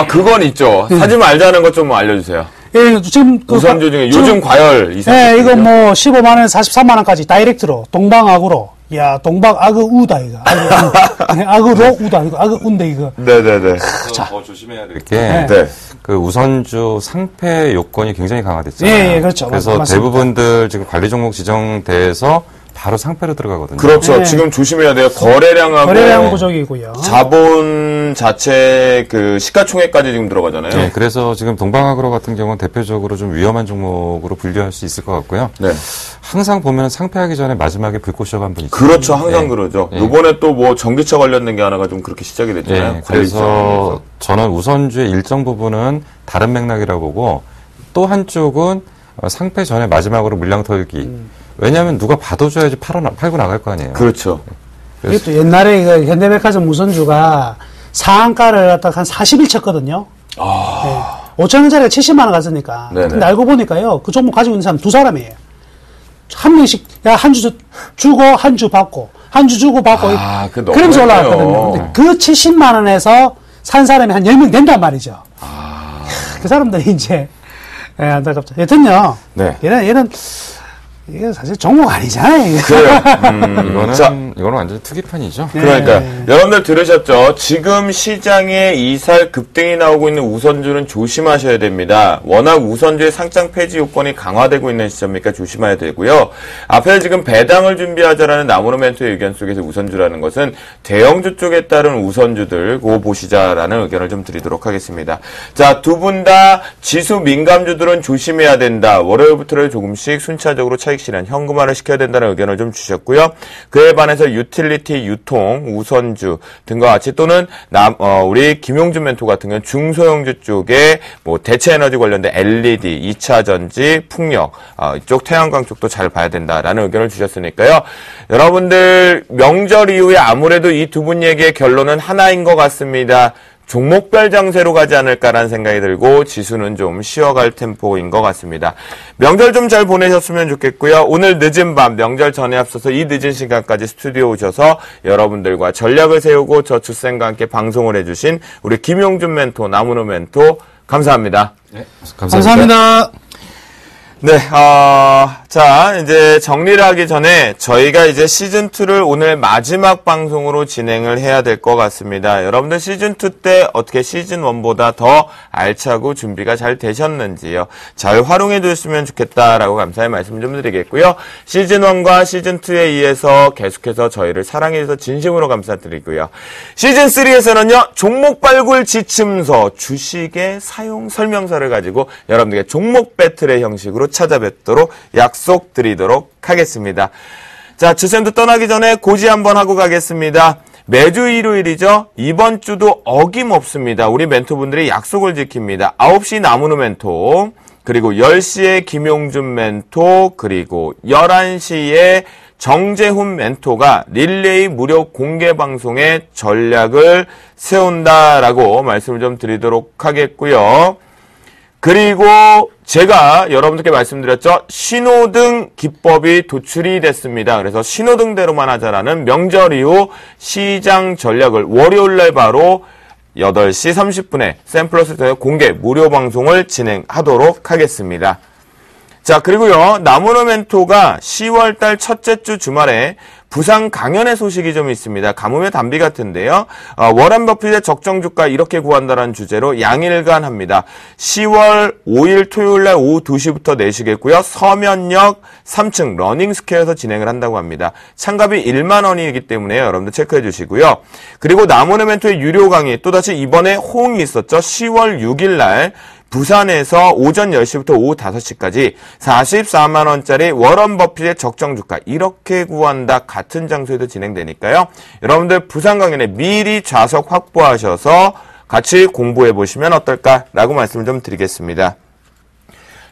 그건 있죠. 사지 말자는 것 좀 알려주세요. 예, 지금 우선주 중에 요즘 과열 이상. 네, 이거 뭐 15만원, 43만원까지 다이렉트로 동방아구로. 야, 동방아그 우다 이거. 아그로 우다 이거. 아그 운데 이거. 네네네. 자, 더 조심해야 될 게, 그 우선주 상패 요건이 굉장히 강화됐잖아요. 예, 그렇죠. 그래서 맞습니다. 대부분들 지금 관리 종목 지정돼서 바로 상패로 들어가거든요. 그렇죠. 네. 지금 조심해야 돼요. 거래량하고 거래량 부족이고요. 자본 자체 그 시가총액까지 지금 들어가잖아요. 네, 그래서 지금 동방아그로 같은 경우는 대표적으로 좀 위험한 종목으로 분류할 수 있을 것 같고요. 네. 항상 보면 상패하기 전에 마지막에 불꽃 쇼가 한 번 있죠. 그렇죠. 항상 네. 그러죠. 네. 요번에 또 뭐 전기차 관련된 게 하나가 좀 그렇게 시작이 됐잖아요. 네, 그래서 저는 우선주의 일정 부분은 다른 맥락이라고 보고, 또 한쪽은 상패 전에 마지막으로 물량 털기. 왜냐하면 누가 받아줘야지 팔고 나갈 거 아니에요. 그렇죠. 이것도 옛날에 이거 현대백화점 우선주가 상한가를 갖다가 한 40일 쳤거든요. 네. 5,000원짜리가 70만원 갔으니까. 네네. 근데 알고 보니까요, 그 종목 가지고 있는 사람 두 사람이에요. 한 명씩, 야, 한 주 주고, 한 주 받고, 한 주 주고 받고. 그 너무 그러면서 많네요. 올라갔거든요. 근데 그 70만원에서 산 사람이 한 10명 된단 말이죠. 그 사람들이 이제, 예, 안타깝죠. 여튼요. 네. 얘는, 이게 사실 종목 아니잖아요. 이게. 그래요. 이거는 완전 투기판이죠. 그러니까 여러분들 들으셨죠? 지금 시장에 이살 급등이 나오고 있는 우선주는 조심하셔야 됩니다. 워낙 우선주의 상장 폐지 요건이 강화되고 있는 시점이니까 조심해야 되고요. 앞에 지금 배당을 준비하자라는 나무노멘토의 의견 속에서 우선주라는 것은 대형주 쪽에 따른 우선주들 그거 보시자라는 의견을 좀 드리도록 하겠습니다. 자, 두 분 다 지수 민감주들은 조심해야 된다. 월요일부터를 조금씩 순차적으로 차익 실현, 현금화를 시켜야 된다는 의견을 좀 주셨고요. 그에 반해서 유틸리티, 유통, 우선주 등과 같이 또는 우리 김용준 멘토 같은 경우는 중소형주 쪽에 뭐 대체에너지 관련된 LED, 2차 전지, 풍력 이쪽 태양광 쪽도 잘 봐야 된다라는 의견을 주셨으니까요. 여러분들 명절 이후에 아무래도 이 두 분 얘기의 결론은 하나인 것 같습니다. 종목별 장세로 가지 않을까라는 생각이 들고 지수는 좀 쉬어갈 템포인 것 같습니다. 명절 좀 잘 보내셨으면 좋겠고요. 오늘 늦은 밤 명절 전에 앞서서 이 늦은 시간까지 스튜디오 오셔서 여러분들과 전략을 세우고 저출생과 함께 방송을 해주신 우리 김용준 멘토, 나무노 멘토 감사합니다. 네, 감사합니다. 네, 자, 이제 정리를 하기 전에 저희가 이제 시즌2를 오늘 마지막 방송으로 진행을 해야 될 것 같습니다. 여러분들 시즌2 때 어떻게 시즌1보다 더 알차고 준비가 잘 되셨는지요. 잘 활용해 주셨으면 좋겠다라고 감사의 말씀 좀 드리겠고요. 시즌1과 시즌2에 의해서 계속해서 저희를 사랑해 주셔서 진심으로 감사드리고요. 시즌3에서는요, 종목 발굴 지침서, 주식의 사용 설명서를 가지고 여러분들께 종목 배틀의 형식으로 찾아뵙도록 약속드리도록 하겠습니다. 자, 주쌤도 떠나기 전에 고지 한번 하고 가겠습니다. 매주 일요일이죠. 이번 주도 어김없습니다. 우리 멘토분들이 약속을 지킵니다. 9시 나무노 멘토, 그리고 10시에 김용준 멘토, 그리고 11시에 정재훈 멘토가 릴레이 무료 공개 방송의 전략을 세운다라고 말씀을 좀 드리도록 하겠고요. 그리고 제가 여러분들께 말씀드렸죠. 신호등 기법이 도출이 됐습니다. 그래서 신호등대로만 하자라는 명절 이후 시장 전략을 월요일날 바로 8시 30분에 샘플러스 공개 무료 방송을 진행하도록 하겠습니다. 자, 그리고요, 나무노 멘토가 10월달 첫째 주 주말에 부상 강연의 소식이 좀 있습니다. 가뭄의 단비 같은데요. 워런 버핏의 적정 주가 이렇게 구한다라는 주제로 양일간 합니다. 10월 5일 토요일날 오후 2시부터 4시겠고요. 서면역 3층 러닝스퀘어에서 진행을 한다고 합니다. 참가비 1만 원이기 때문에 여러분들 체크해 주시고요. 그리고 나무노 멘토의 유료 강의, 또다시 이번에 호응이 있었죠. 10월 6일날 부산에서 오전 10시부터 오후 5시까지 44만 원짜리 워런 버핏의 적정 주가 이렇게 구한다 같은 장소에도 진행되니까요. 여러분들 부산 강연에 미리 좌석 확보하셔서 같이 공부해 보시면 어떨까라고 말씀을 좀 드리겠습니다.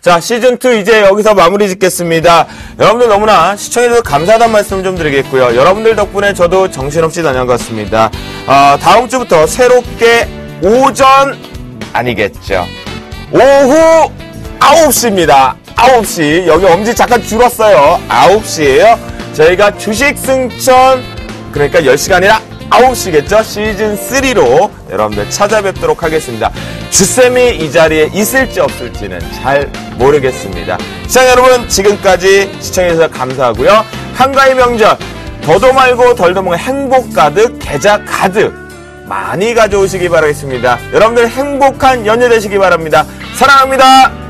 자, 시즌2 이제 여기서 마무리 짓겠습니다. 여러분들 너무나 시청해주셔서 감사하다는 말씀 좀 드리겠고요. 여러분들 덕분에 저도 정신없이 다녀온 것 같습니다. 다음 주부터 새롭게 오전 아니겠죠. 오후 9시입니다. 9시. 여기 엄지 잠깐 줄었어요. 9시에요. 저희가 주식 승천, 그러니까 10시가 아니라 9시겠죠? 시즌3로 여러분들 찾아뵙도록 하겠습니다. 주쌤이 이 자리에 있을지 없을지는 잘 모르겠습니다. 시청자 여러분, 지금까지 시청해주셔서 감사하고요. 한가위 명절, 더도 말고 덜도 먹은 행복 가득, 계좌 가득 많이 가져오시기 바라겠습니다. 여러분들 행복한 연휴 되시기 바랍니다. 사랑합니다.